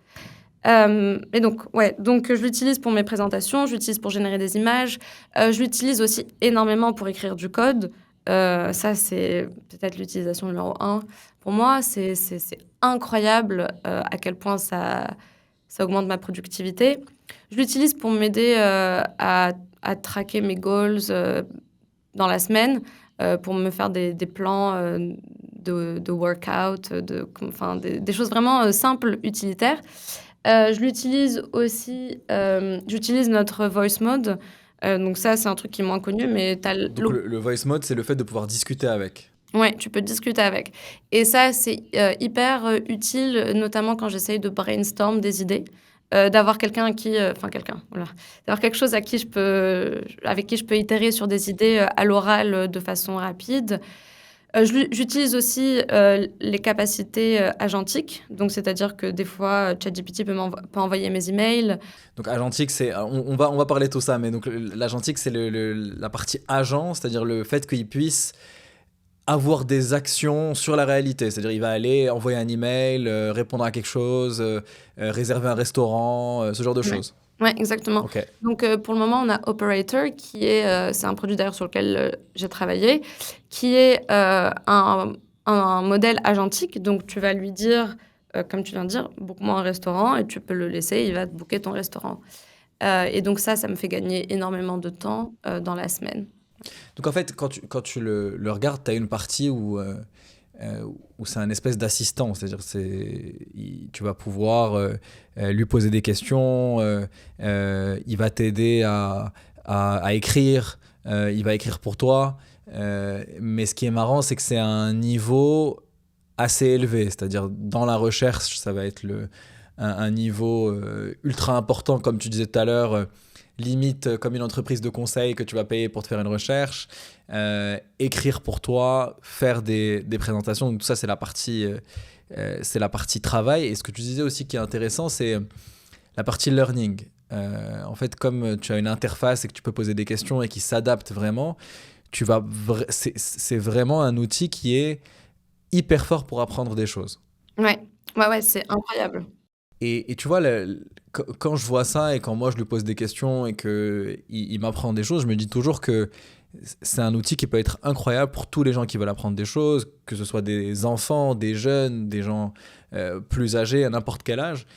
Et donc, ouais, donc je l'utilise pour mes présentations, je l'utilise pour générer des images, je l'utilise aussi énormément pour écrire du code. Ça, c'est peut-être l'utilisation numéro un. Pour moi, c'est incroyable à quel point ça augmente ma productivité. Je l'utilise pour m'aider à traquer mes goals dans la semaine, pour me faire des plans de workout, enfin, des choses vraiment simples, utilitaires. Je l'utilise aussi, j'utilise notre voice mode. Donc ça, c'est un truc qui est moins connu, mais tu as Donc le voice mode, c'est le fait de pouvoir discuter avec. Ouais, tu peux discuter avec. Et ça, c'est hyper utile, notamment quand j'essaye de brainstorm des idées. D'avoir quelqu'un à qui, enfin quelqu'un, voilà, d'avoir quelque chose avec qui je peux itérer sur des idées à l'oral de façon rapide. J'utilise aussi les capacités agentiques, donc c'est-à-dire que des fois, ChatGPT peut envoyer mes emails. Donc agentique, c'est on va parler de tout ça, mais donc l'agentique, c'est la partie agent, c'est-à-dire le fait qu'il puisse avoir des actions sur la réalité, c'est-à-dire il va aller envoyer un email, répondre à quelque chose, réserver un restaurant, ce genre de choses. Ouais, exactement. Ok. Donc, pour le moment, on a Operator, c'est un produit d'ailleurs sur lequel j'ai travaillé, qui est un modèle agentique. Donc, tu vas lui dire, comme tu viens de dire, book-moi un restaurant et tu peux le laisser, il va te booker ton restaurant. Et donc, ça me fait gagner énormément de temps dans la semaine. Donc en fait, quand tu le regardes, tu as une partie où où c'est un espèce d'assistant, c'est-à-dire tu vas pouvoir lui poser des questions, il va t'aider à écrire, il va écrire pour toi, mais ce qui est marrant, c'est que c'est à un niveau assez élevé, c'est-à-dire dans la recherche, ça va être un niveau ultra important, comme tu disais tout à l'heure, limite comme une entreprise de conseil que tu vas payer pour te faire une recherche, écrire pour toi, faire des présentations, donc tout ça c'est la partie travail. Et ce que tu disais aussi qui est intéressant, c'est la partie learning. En fait, comme tu as une interface et que tu peux poser des questions et qui s'adapte vraiment, c'est vraiment un outil qui est hyper fort pour apprendre des choses. Ouais, c'est incroyable. Et tu vois, quand je vois ça et quand moi je lui pose des questions et qu'il m'apprend des choses, je me dis toujours que c'est un outil qui peut être incroyable pour tous les gens qui veulent apprendre des choses, que ce soit des enfants, des jeunes, des gens plus âgés, à n'importe quel âge.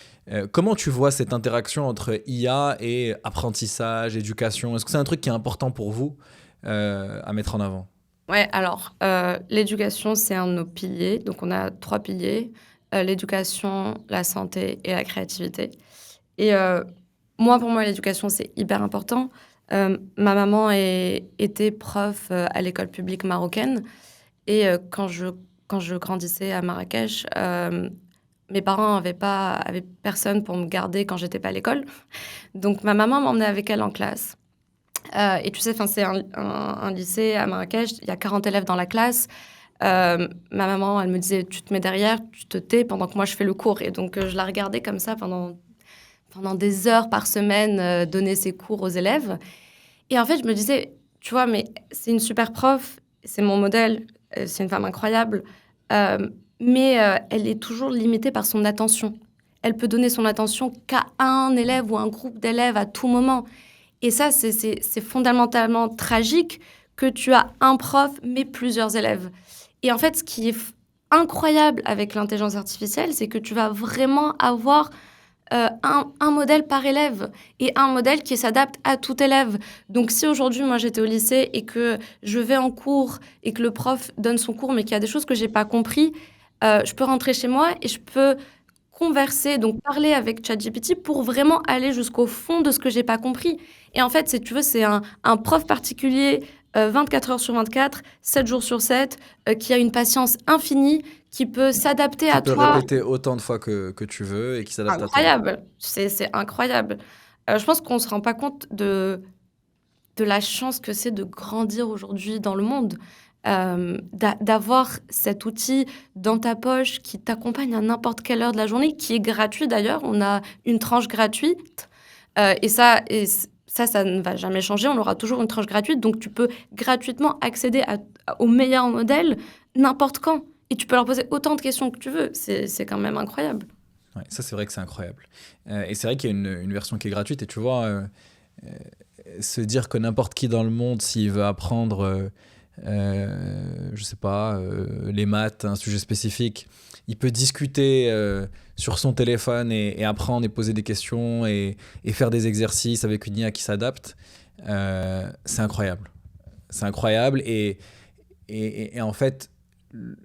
Comment tu vois cette interaction entre IA et apprentissage, éducation? Est-ce que c'est un truc qui est important pour vous à mettre en avant? Ouais, alors, l'éducation, c'est un de nos piliers. Donc, on a 3 piliers, l'éducation, la santé et la créativité. Et pour moi, l'éducation, c'est hyper important. Ma maman était prof à l'école publique marocaine. Et quand je grandissais à Marrakech, mes parents avaient personne pour me garder quand j'étais pas à l'école. Donc, ma maman m'emmenait avec elle en classe. Et tu sais, enfin, c'est un lycée à Marrakech, il y a 40 élèves dans la classe. Ma maman, elle me disait: «Tu te mets derrière, tu te tais pendant que moi je fais le cours». Et donc, je la regardais comme ça pendant des heures par semaine, donner ses cours aux élèves. Et en fait, je me disais: «Tu vois, mais c'est une super prof, c'est mon modèle, c'est une femme incroyable, mais elle est toujours limitée par son attention. Elle peut donner son attention qu'à un élève ou un groupe d'élèves à tout moment». Et ça, c'est fondamentalement tragique que tu as un prof, mais plusieurs élèves. Et en fait, ce qui est incroyable avec l'intelligence artificielle, c'est que tu vas vraiment avoir un modèle par élève et un modèle qui s'adapte à tout élève. Donc, si aujourd'hui, moi, j'étais au lycée et que je vais en cours et que le prof donne son cours, mais qu'il y a des choses que j'ai pas compris, je peux rentrer chez moi et je peux converser, donc parler avec ChatGPT pour vraiment aller jusqu'au fond de ce que j'ai pas compris. Et en fait, si tu veux, c'est un prof particulier, 24 heures sur 24, 7 jours sur 7, qui a une patience infinie, qui peut s'adapter Qui à peut toi. répéter autant de fois que tu veux et qui s'adapte à toi. Incroyable, c'est incroyable. Je pense qu'on se rend pas compte de la chance que c'est de grandir aujourd'hui dans le monde, d'avoir cet outil dans ta poche qui t'accompagne à n'importe quelle heure de la journée, qui est gratuit d'ailleurs. On a une tranche gratuite, ça ne va jamais changer. On aura toujours une tranche gratuite, donc tu peux gratuitement accéder aux meilleurs modèles n'importe quand. Et tu peux leur poser autant de questions que tu veux. C'est quand même incroyable. Ouais, ça, c'est vrai que c'est incroyable. Et c'est vrai qu'il y a une version qui est gratuite. Et tu vois, se dire que n'importe qui dans le monde, s'il veut apprendre, je sais pas, les maths, un sujet spécifique, il peut discuter sur son téléphone et apprendre et poser des questions et faire des exercices avec une IA qui s'adapte. C'est incroyable. C'est incroyable. Et en fait,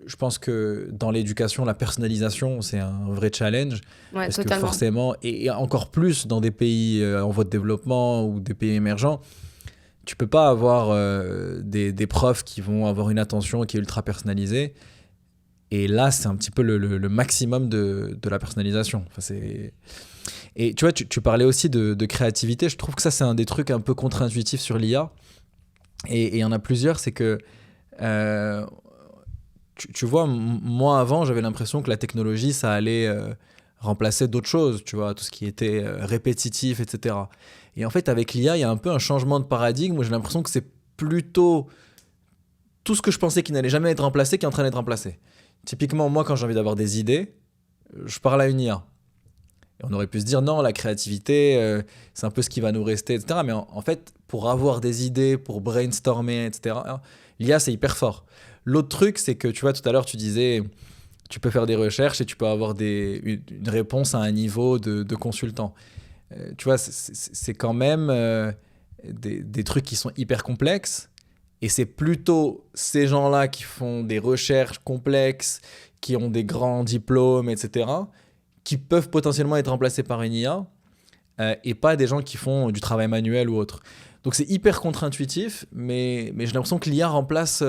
je pense que dans l'éducation, la personnalisation, c'est un vrai challenge. Ouais, Parce que totalement. forcément, et encore plus dans des pays en voie de développement ou des pays émergents, tu peux pas avoir des profs qui vont avoir une attention qui est ultra personnalisée. Et là, c'est un petit peu le maximum de la personnalisation. Enfin, et tu vois, tu parlais aussi de créativité. Je trouve que ça, c'est un des trucs un peu contre-intuitifs sur l'IA. Et il y en a plusieurs, c'est que... tu vois, moi avant, j'avais l'impression que la technologie, ça allait remplacer d'autres choses, tu vois, tout ce qui était répétitif, etc. Et en fait, avec l'IA, il y a un peu un changement de paradigme où j'ai l'impression que c'est plutôt tout ce que je pensais qui n'allait jamais être remplacé qui est en train d'être remplacé. Typiquement, moi, quand j'ai envie d'avoir des idées, je parle à une IA. Et on aurait pu se dire, non, la créativité, c'est un peu ce qui va nous rester, etc. Mais en fait, pour avoir des idées, pour brainstormer, etc., l'IA, c'est hyper fort. L'autre truc, c'est que, tu vois, tout à l'heure, tu disais, tu peux faire des recherches et tu peux avoir une réponse à un niveau de consultant. Tu vois, c'est quand même des trucs qui sont hyper complexes Et c'est plutôt ces gens-là qui font des recherches complexes, qui ont des grands diplômes, etc., qui peuvent potentiellement être remplacés par une IA, et pas des gens qui font du travail manuel ou autre. Donc c'est hyper contre-intuitif, mais j'ai l'impression que l'IA remplace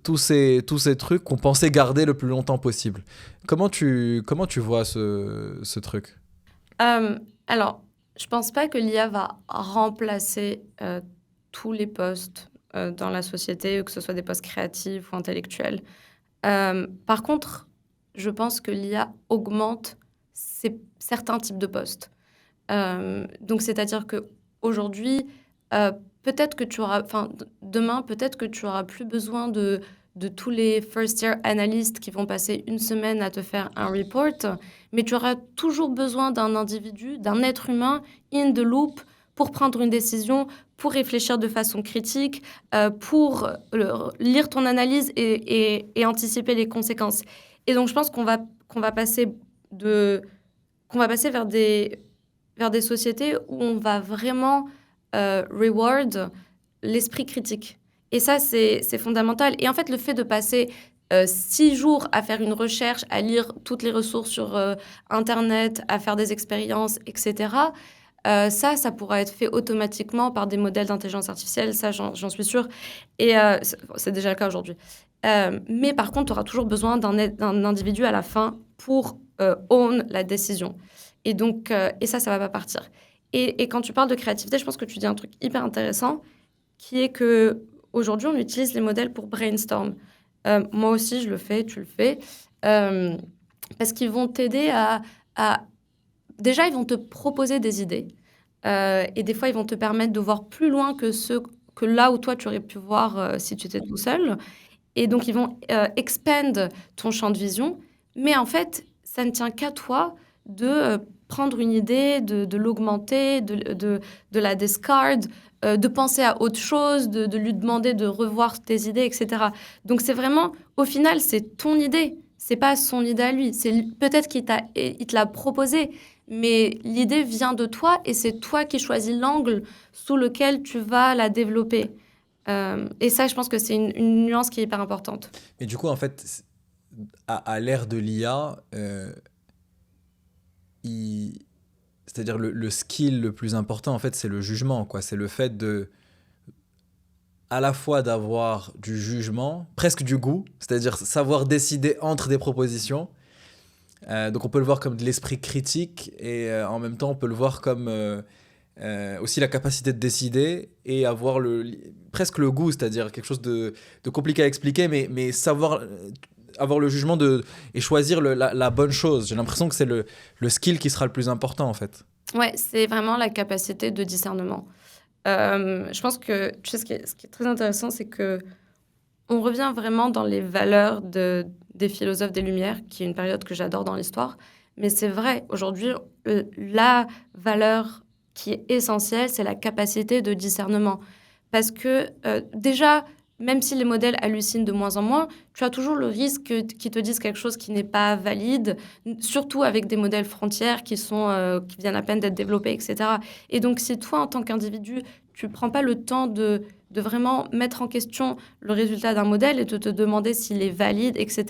tous ces trucs qu'on pensait garder le plus longtemps possible. Comment tu vois ce truc? Alors, je pense pas que l'IA va remplacer tous les postes dans la société, que ce soit des postes créatifs ou intellectuels. Par contre, je pense que l'IA augmente certains types de postes. Donc, c'est-à-dire qu'aujourd'hui, peut-être que tu auras, enfin, demain, peut-être que tu auras plus besoin de tous les first-year analystes qui vont passer une semaine à te faire un report, mais tu auras toujours besoin d'un individu, d'un être humain in the loop pour prendre une décision, pour réfléchir de façon critique, pour lire ton analyse et anticiper les conséquences. Et donc, je pense qu'on va passer vers des sociétés où on va vraiment reward l'esprit critique. Et ça, c'est fondamental. Et en fait, le fait de passer 6 jours à faire une recherche, à lire toutes les ressources sur Internet, à faire des expériences, etc., ça pourra être fait automatiquement par des modèles d'intelligence artificielle, ça, j'en suis sûre. Et c'est déjà le cas aujourd'hui. Mais par contre, tu auras toujours besoin d'un individu à la fin pour own la décision. Et donc, et ça va pas partir. Et quand tu parles de créativité, je pense que tu dis un truc hyper intéressant, qui est que aujourd'hui, on utilise les modèles pour brainstorm. Moi aussi, je le fais, tu le fais, parce qu'ils vont t'aider déjà, ils vont te proposer des idées, et des fois, ils vont te permettre de voir plus loin que là où toi, tu aurais pu voir si tu étais tout seul. Et donc, ils vont expand ton champ de vision. Mais en fait, ça ne tient qu'à toi de prendre une idée, de l'augmenter, de la discard, de penser à autre chose, de lui demander de revoir tes idées, etc. Donc, c'est vraiment, au final, c'est ton idée. C'est pas son idée à lui. Peut-être il te l'a proposé, mais l'idée vient de toi et c'est toi qui choisis l'angle sous lequel tu vas la développer. Et ça, je pense que c'est une nuance qui est hyper importante. Mais du coup, en fait, à l'ère de l'IA, c'est-à-dire le skill le plus important, en fait, c'est le jugement, quoi. C'est le fait à la fois d'avoir du jugement, presque du goût, c'est-à-dire savoir décider entre des propositions. Donc on peut le voir comme de l'esprit critique et en même temps on peut le voir comme aussi la capacité de décider et avoir presque le goût, c'est-à-dire quelque chose de compliqué à expliquer, mais savoir avoir le jugement et choisir la bonne chose. J'ai l'impression que c'est le skill qui sera le plus important en fait. Ouais, c'est vraiment la capacité de discernement. Je pense que, tu sais, ce qui est très intéressant, c'est que on revient vraiment dans les valeurs des philosophes des Lumières, qui est une période que j'adore dans l'histoire. Mais c'est vrai, aujourd'hui, la valeur qui est essentielle, c'est la capacité de discernement. Parce que déjà, même si les modèles hallucinent de moins en moins, tu as toujours le risque qu'ils te disent quelque chose qui n'est pas valide, surtout avec des modèles frontières qui viennent à peine d'être développés, etc. Et donc, si toi, en tant qu'individu, tu ne prends pas le temps de vraiment mettre en question le résultat d'un modèle et de te demander s'il est valide, etc.,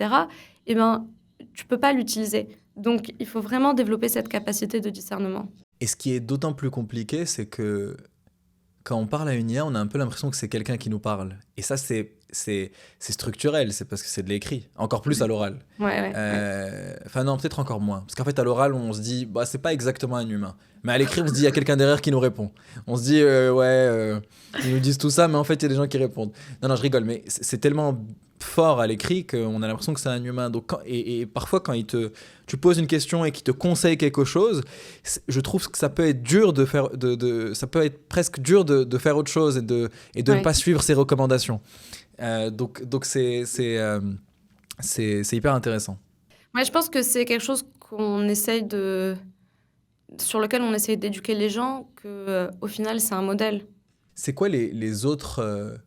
eh ben, tu ne peux pas l'utiliser. Donc, il faut vraiment développer cette capacité de discernement. Et ce qui est d'autant plus compliqué, c'est que quand on parle à une IA, on a un peu l'impression que c'est quelqu'un qui nous parle. Et ça, c'est structurel, c'est parce que c'est de l'écrit. Encore plus à l'oral. Ouais. Enfin non, peut-être encore moins. Parce qu'en fait, à l'oral, on se dit, bah, c'est pas exactement un humain. Mais à l'écrit, on se dit, il y a quelqu'un derrière qui nous répond. On se dit, ils nous disent tout ça, mais en fait, il y a des gens qui répondent. Non, je rigole, mais c'est tellement fort à l'écrit qu'on a l'impression que c'est un humain. Donc, et parfois, quand tu poses une question et qu'il te conseille quelque chose, je trouve que ça peut être dur de faire, ça peut être presque dur de faire autre chose et de ne pas suivre ses recommandations. Donc c'est hyper intéressant. Ouais, je pense que c'est quelque chose sur lequel on essaye d'éduquer les gens, qu'au final, c'est un modèle. C'est quoi les autres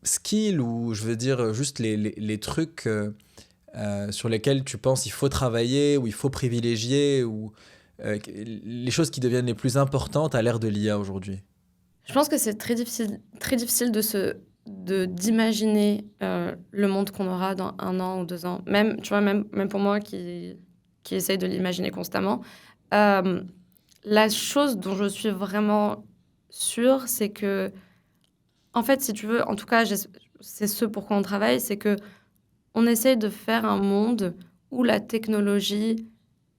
skills ou je veux dire juste les trucs sur lesquels tu penses il faut travailler ou il faut privilégier ou les choses qui deviennent les plus importantes à l'ère de l'IA aujourd'hui? Je pense que c'est très difficile d'imaginer le monde qu'on aura dans 1 an ou 2 ans. Même, tu vois, même pour moi qui essaye de l'imaginer constamment. Euh, la chose dont je suis vraiment sûre, c'est que, en fait, si tu veux, en tout cas, c'est ce pour quoi on travaille, c'est que on essaye de faire un monde où la technologie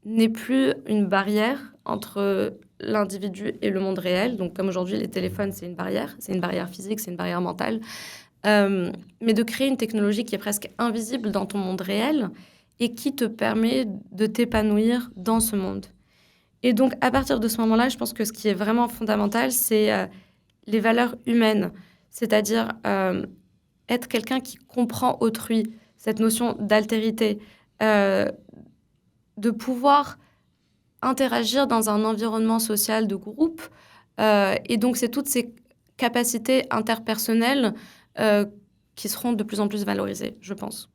n'est plus une barrière entre l'individu et le monde réel. Donc, comme aujourd'hui, les téléphones, c'est une barrière physique, c'est une barrière mentale. Mais de créer une technologie qui est presque invisible dans ton monde réel et qui te permet de t'épanouir dans ce monde. Et donc, à partir de ce moment-là, je pense que ce qui est vraiment fondamental, c'est les valeurs humaines, c'est-à-dire être quelqu'un qui comprend autrui, cette notion d'altérité, euh, de pouvoir interagir dans un environnement social de groupe. Et donc, c'est toutes ces capacités interpersonnelles euh, qui seront de plus en plus valorisées, je pense.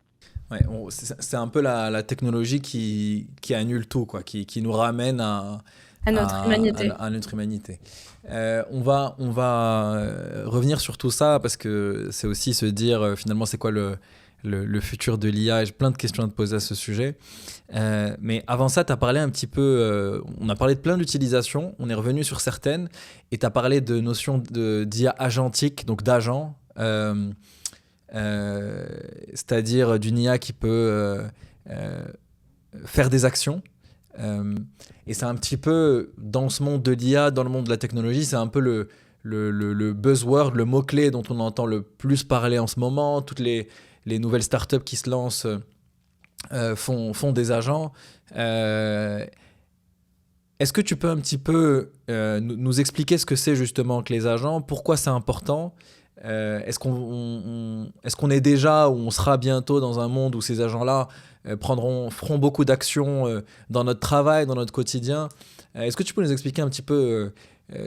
Ouais, c'est un peu la technologie qui annule tout, quoi, qui nous ramène À notre humanité. à notre humanité. On va revenir sur tout ça parce que c'est aussi se dire finalement c'est quoi le futur de l'IA. J'ai plein de questions à te poser à ce sujet. Mais avant ça, tu as parlé un petit peu, on a parlé de plein d'utilisations, on est revenu sur certaines et tu as parlé de notions d'IA agentique, donc d'agent. C'est-à-dire d'une IA qui peut faire des actions. Et c'est un petit peu, dans ce monde de l'IA, dans le monde de la technologie, c'est un peu le buzzword, le mot-clé dont on entend le plus parler en ce moment. Toutes les nouvelles startups qui se lancent font des agents. Est-ce que tu peux un petit peu nous expliquer ce que c'est justement que les agents, pourquoi c'est important? Est-ce qu'on est déjà ou on sera bientôt dans un monde où ces agents-là feront beaucoup d'actions dans notre travail, dans notre quotidien? Est-ce que tu peux nous expliquer un petit peu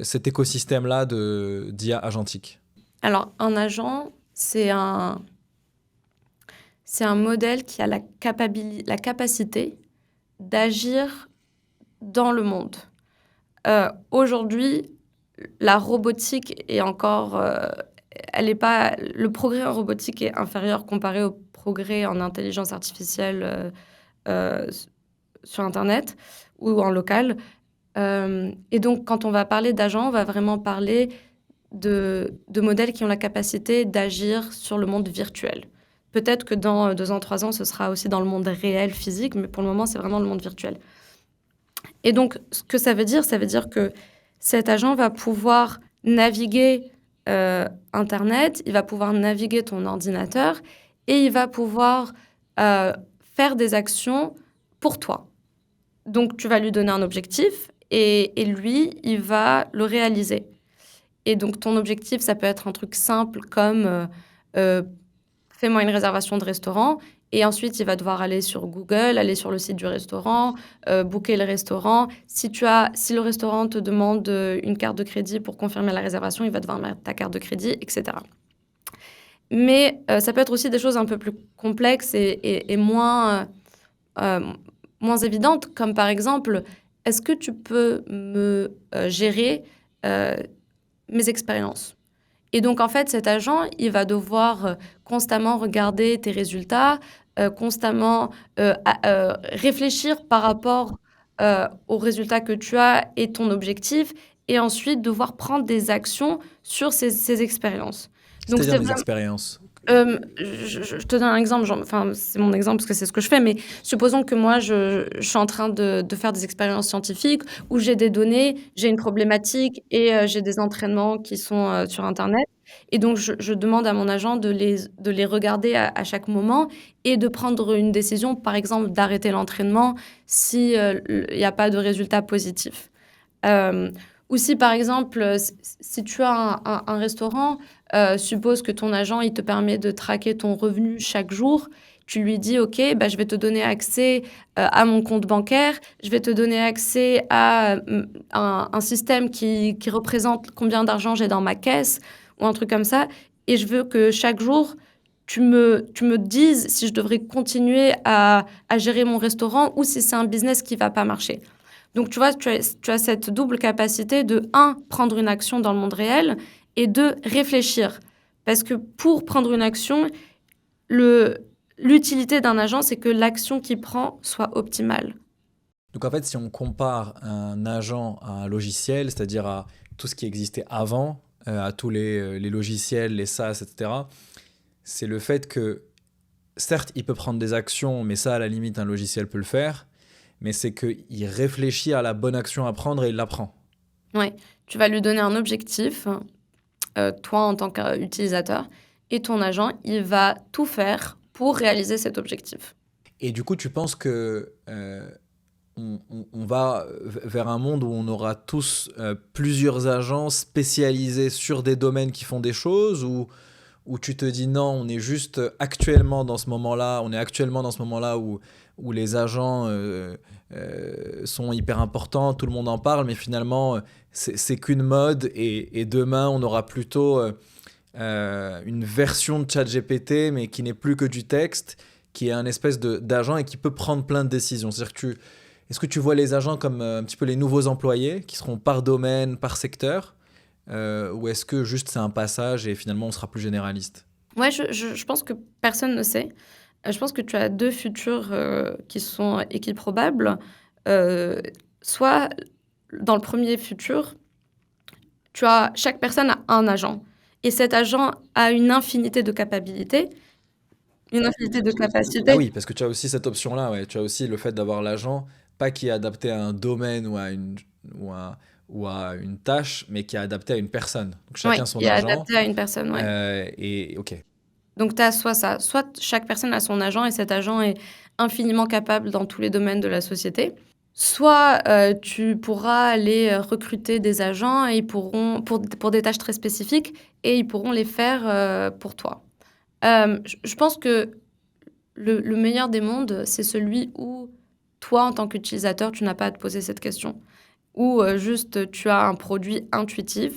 cet écosystème-là d'IA agentique? Alors, un agent, c'est un modèle qui a la capacité d'agir dans le monde. Aujourd'hui, la robotique est encore... elle est pas, le progrès en robotique est inférieur comparé au progrès en intelligence artificielle euh, sur Internet ou en local. Et donc, quand on va parler d'agents, on va vraiment parler de modèles qui ont la capacité d'agir sur le monde virtuel. Peut-être que dans 2 ans, 3 ans, ce sera aussi dans le monde réel, physique, mais pour le moment, c'est vraiment le monde virtuel. Et donc, ce que ça veut dire que cet agent va pouvoir naviguer Internet, il va pouvoir naviguer ton ordinateur et il va pouvoir faire des actions pour toi. Donc, tu vas lui donner un objectif et lui, il va le réaliser. Et donc, ton objectif, ça peut être un truc simple comme euh, fais-moi une réservation de restaurant. Et ensuite, il va devoir aller sur Google, aller sur le site du restaurant, booker le restaurant. Si le restaurant te demande une carte de crédit pour confirmer la réservation, il va devoir mettre ta carte de crédit, etc. Mais ça peut être aussi des choses un peu plus complexes et moins évidentes, comme par exemple, est-ce que tu peux me gérer mes expériences? Et donc, en fait, cet agent, il va devoir constamment regarder tes résultats, constamment réfléchir par rapport aux résultats que tu as et ton objectif, et ensuite devoir prendre des actions sur ces expériences. Donc, C'est-à-dire c'est des vraiment... expériences. Je te donne un exemple, enfin, c'est mon exemple parce que c'est ce que je fais, mais supposons que moi, je suis en train de faire des expériences scientifiques où j'ai des données, j'ai une problématique et j'ai des entraînements qui sont sur Internet. Et donc, je demande à mon agent de les regarder à chaque moment et de prendre une décision, par exemple, d'arrêter l'entraînement si il n'y a pas de résultat positif. Ou si, par exemple, si tu as un restaurant, suppose que ton agent, il te permet de traquer ton revenu chaque jour. Tu lui dis, OK, bah, je vais te donner accès à mon compte bancaire, je vais te donner accès à un système qui représente combien d'argent j'ai dans ma caisse ou un truc comme ça. Et je veux que chaque jour, tu me dises si je devrais continuer à gérer mon restaurant ou si c'est un business qui ne va pas marcher. Donc, tu vois, tu as cette double capacité de, un, prendre une action dans le monde réel et deux, réfléchir. Parce que pour prendre une action, l'utilité d'un agent, c'est que l'action qu'il prend soit optimale. Donc en fait, si on compare un agent à un logiciel, c'est-à-dire à tout ce qui existait avant, à tous les logiciels, les SaaS, etc., c'est le fait que, certes, il peut prendre des actions, mais ça, à la limite, un logiciel peut le faire, mais c'est qu'il réfléchit à la bonne action à prendre et il la prend. Ouais. Tu vas lui donner un objectif, toi en tant qu'utilisateur, et ton agent, il va tout faire pour réaliser cet objectif. Et du coup, tu penses que on va vers un monde où on aura tous plusieurs agents spécialisés sur des domaines qui font des choses, ou où tu te dis non, on est juste actuellement dans ce moment-là, on est actuellement dans ce moment-là où les agents sont hyper importants, tout le monde en parle, mais finalement, c'est qu'une mode, et demain, on aura plutôt une version de ChatGPT, mais qui n'est plus que du texte, qui est un espèce d'agent et qui peut prendre plein de décisions. C'est-à-dire que est-ce que tu vois les agents comme un petit peu les nouveaux employés, qui seront par domaine, par secteur, ou est-ce que juste c'est un passage et finalement on sera plus généraliste? Ouais, je pense que personne ne sait. Je pense que tu as 2 futurs, qui sont équiprobables. Heu, Soit dans le premier futur, chaque personne a un agent et cet agent a une infinité de capacités, une infinité de Ah capacités. oui, parce que tu as aussi cette option-là, ouais. Tu as aussi le fait d'avoir l'agent, pas qui est adapté à un domaine ou à, ou à une tâche, mais qui est adapté à une personne. Donc Oui, chacun son qui est agent. adapté à une personne, ouais. Et ok. Donc tu as soit ça, soit chaque personne a son agent et cet agent est infiniment capable dans tous les domaines de la société. Soit, tu pourras aller, recruter des agents et ils pourront pour des tâches très spécifiques et ils pourront les faire, pour toi. Je pense que le meilleur des mondes, c'est celui où toi, en tant qu'utilisateur, tu n'as pas à te poser cette question. Où, juste, tu as un produit intuitif,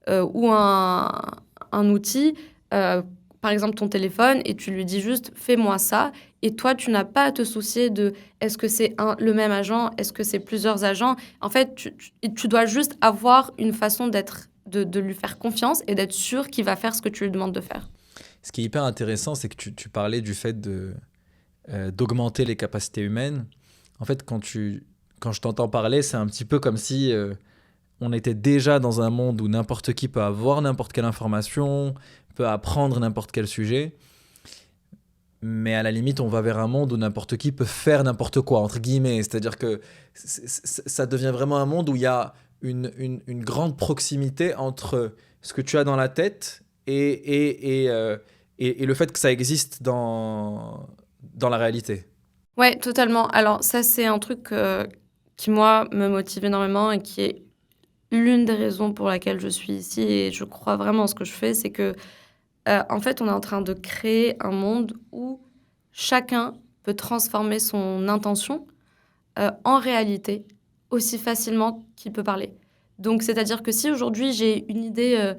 ou un outil, heu, par exemple ton téléphone et tu lui dis juste: «Fais-moi ça» et toi, tu n'as pas à te soucier de: «Est-ce que c'est le même agent? Est-ce que c'est plusieurs agents?» En fait, tu dois juste avoir une façon de lui faire confiance et d'être sûr qu'il va faire ce que tu lui demandes de faire. Ce qui est hyper intéressant, c'est que tu parlais du fait d'augmenter les capacités humaines. En fait, quand je t'entends parler, c'est un petit peu comme si on était déjà dans un monde où n'importe qui peut avoir n'importe quelle information, peut apprendre n'importe quel sujet. Mais à la limite, on va vers un monde où n'importe qui peut faire n'importe quoi, entre guillemets. C'est-à-dire que ça devient vraiment un monde où il y a une grande proximité entre ce que tu as dans la tête et le fait que ça existe dans la réalité. Ouais, totalement. Alors ça, c'est un truc, qui moi me motive énormément et qui est l'une des raisons pour laquelle je suis ici et je crois vraiment en ce que je fais, c'est que, en fait, on est en train de créer un monde où chacun peut transformer son intention, en réalité aussi facilement qu'il peut parler. Donc c'est-à-dire que si aujourd'hui j'ai une idée,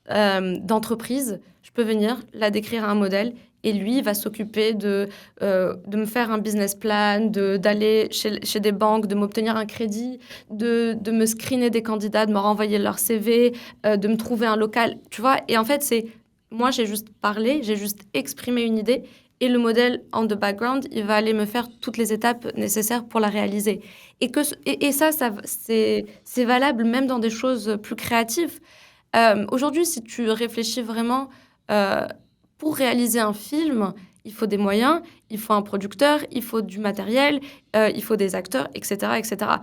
d'entreprise, je peux venir la décrire à un modèle et lui va s'occuper de me faire un business plan, d'aller chez des banques, de m'obtenir un crédit, de me screener des candidats, de me renvoyer leur CV, de me trouver un local, tu vois? Et en fait, c'est moi, j'ai juste parlé, j'ai juste exprimé une idée et le modèle on the background, il va aller me faire toutes les étapes nécessaires pour la réaliser. Et ça c'est valable même dans des choses plus créatives. Aujourd'hui, si tu réfléchis vraiment, heu, pour réaliser un film, il faut des moyens, il faut un producteur, il faut du matériel, il faut des acteurs et cetera et cetera.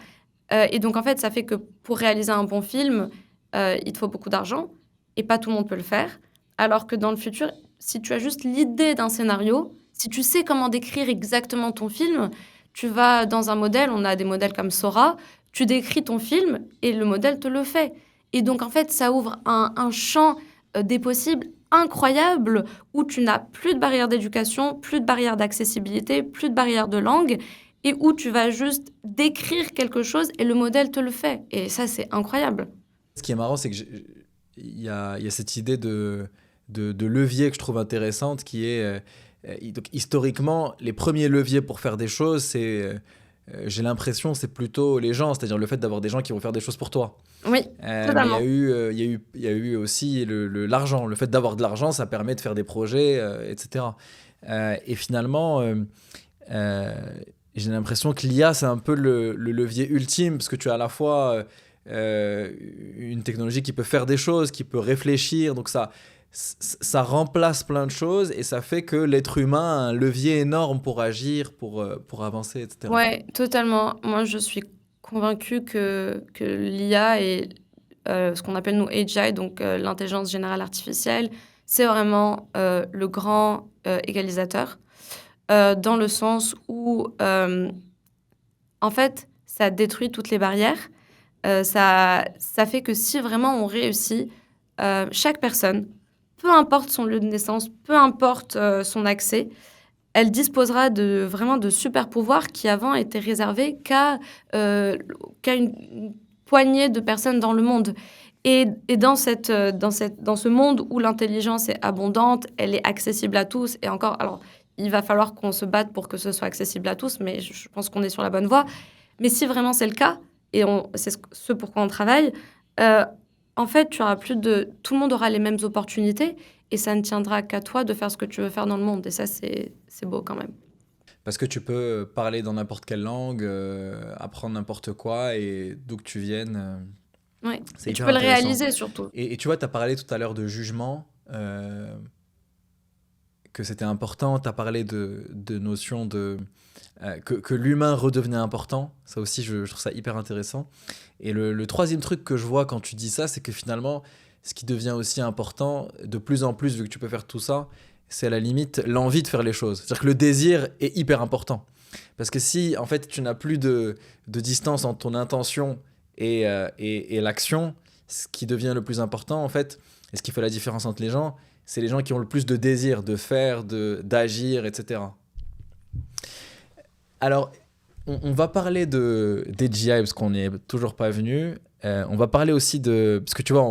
Et donc en fait, ça fait que pour réaliser un bon film, il te faut beaucoup d'argent et pas tout le monde peut le faire. Alors que dans le futur, si tu as juste l'idée d'un scénario, si tu sais comment décrire exactement ton film, tu vas dans un modèle, on a des modèles comme Sora, tu décris ton film et le modèle te le fait. Et donc en fait, ça ouvre un champ, des possibles incroyable où tu n'as plus de barrière d'éducation, plus de barrière d'accessibilité, plus de barrière de langue et où tu vas juste décrire quelque chose et le modèle te le fait et ça, c'est incroyable. Ce qui est marrant, c'est que il y a cette idée de levier que je trouve intéressante, qui est donc historiquement les premiers leviers pour faire des choses, j'ai l'impression c'est plutôt les gens, c'est-à-dire le fait d'avoir des gens qui vont faire des choses pour toi. Oui, Mais totalement. il y a eu aussi l'argent. Le fait d'avoir de l'argent, ça permet de faire des projets, etc. Et finalement, euh, j'ai l'impression que l'IA, c'est un peu le levier ultime, parce que tu as à la fois une technologie qui peut faire des choses, qui peut réfléchir, donc ça remplace plein de choses, et ça fait que l'être humain a un levier énorme pour agir, pour avancer, etc. Ouais, totalement. Moi, je suis convaincue que l'IA et ce qu'on appelle nous AGI, donc l'intelligence générale artificielle, c'est vraiment le grand égalisateur, dans le sens où, en fait, ça détruit toutes les barrières. Ça fait que si vraiment on réussit, chaque personne, peu importe son lieu de naissance, peu importe son accès, elle disposera vraiment de super pouvoirs qui avant étaient réservés qu'à une poignée de personnes dans le monde. Et dans dans ce monde où l'intelligence est abondante, elle est accessible à tous, et encore, alors, il va falloir qu'on se batte pour que ce soit accessible à tous, mais je pense qu'on est sur la bonne voie. Mais si vraiment c'est le cas, et c'est ce pour quoi on travaille, euh, en fait, tout le monde aura les mêmes opportunités, et ça ne tiendra qu'à toi de faire ce que tu veux faire dans le monde. Et ça, c'est beau quand même. Parce que tu peux parler dans n'importe quelle langue, apprendre n'importe quoi, et d'où que tu viennes, Ouais. c'est Et tu hyper peux le intéressant. réaliser surtout. Et tu vois, tu as parlé tout à l'heure de jugement, que c'était important. Tu as parlé de notion que l'humain redevenait important. Ça aussi, je trouve ça hyper intéressant. Et le troisième truc que je vois quand tu dis ça, c'est que finalement, ce qui devient aussi important, de plus en plus, vu que tu peux faire tout ça, c'est à la limite l'envie de faire les choses. C'est-à-dire que le désir est hyper important. Parce que si, en fait, tu n'as plus de distance entre ton intention et l'action, ce qui devient le plus important, en fait, et ce qui fait la différence entre les gens, c'est les gens qui ont le plus de désir de faire, d'agir, etc. Alors, on va parler d'AGI parce qu'on n'y est toujours pas venu. On va parler aussi parce que tu vois,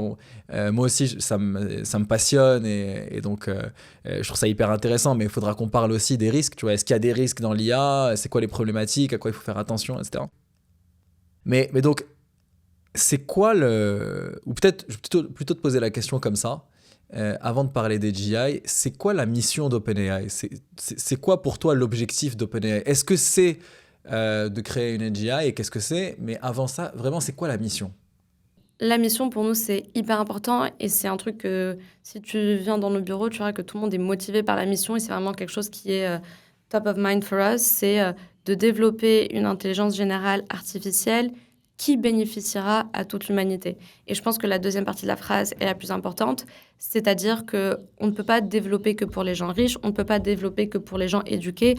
moi aussi, ça me passionne, et donc je trouve ça hyper intéressant, mais il faudra qu'on parle aussi des risques. Tu vois, est-ce qu'il y a des risques dans l'IA? C'est quoi les problématiques? À quoi il faut faire attention, etc. Mais donc, c'est quoi ou peut-être, je vais plutôt te poser la question comme ça, avant de parler des GI, c'est quoi la mission d'OpenAI? C'est quoi pour toi l'objectif d'OpenAI? Est-ce que c'est de créer une AGI, et qu'est-ce que c'est? Mais avant ça, vraiment, c'est quoi la mission? La mission, pour nous, c'est hyper important, et c'est un truc que si tu viens dans nos bureaux, tu verras que tout le monde est motivé par la mission, et c'est vraiment quelque chose qui est top of mind for us. C'est de développer une intelligence générale artificielle qui bénéficiera à toute l'humanité. Et je pense que la deuxième partie de la phrase est la plus importante, c'est-à-dire qu'on ne peut pas développer que pour les gens riches, on ne peut pas développer que pour les gens éduqués,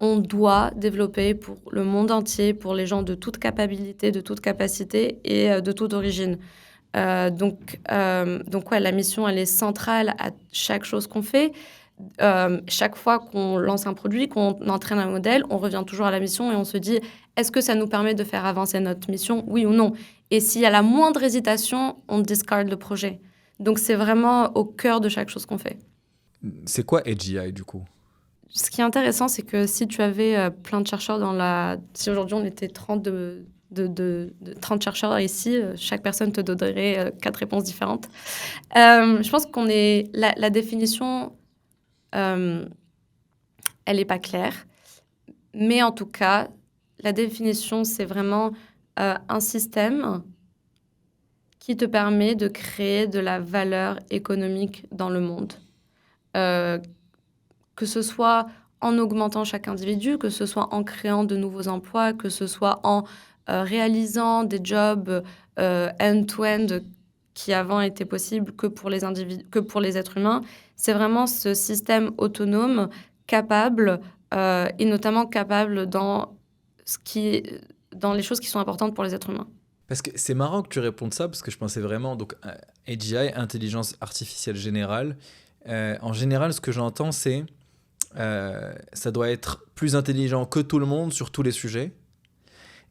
on doit développer pour le monde entier, pour les gens de toute capacité, de toute capacité et de toute origine. Donc ouais, la mission, elle est centrale à chaque chose qu'on fait. Chaque fois qu'on lance un produit, qu'on entraîne un modèle, on revient toujours à la mission et on se dit, est-ce que ça nous permet de faire avancer notre mission, oui ou non? Et s'il y a la moindre hésitation, on discard le projet. Donc c'est vraiment au cœur de chaque chose qu'on fait. C'est quoi AGI du coup? Ce qui est intéressant, c'est que si tu avais plein de chercheurs Si aujourd'hui on était 30 30 chercheurs ici, chaque personne te donnerait 4 réponses différentes. Je pense qu'on est... La définition, elle n'est pas claire. Mais en tout cas, la définition, c'est vraiment un système qui te permet de créer de la valeur économique dans le monde. Que ce soit en augmentant chaque individu, que ce soit en créant de nouveaux emplois, que ce soit en réalisant des jobs end-to-end qui avant étaient possibles que pour les individus, que pour les êtres humains. C'est vraiment ce système autonome, capable, et notamment capable dans les choses qui sont importantes pour les êtres humains. Parce que c'est marrant que tu répondes ça, parce que je pensais vraiment, donc AGI, intelligence artificielle générale. En général, ce que j'entends, c'est ça doit être plus intelligent que tout le monde sur tous les sujets.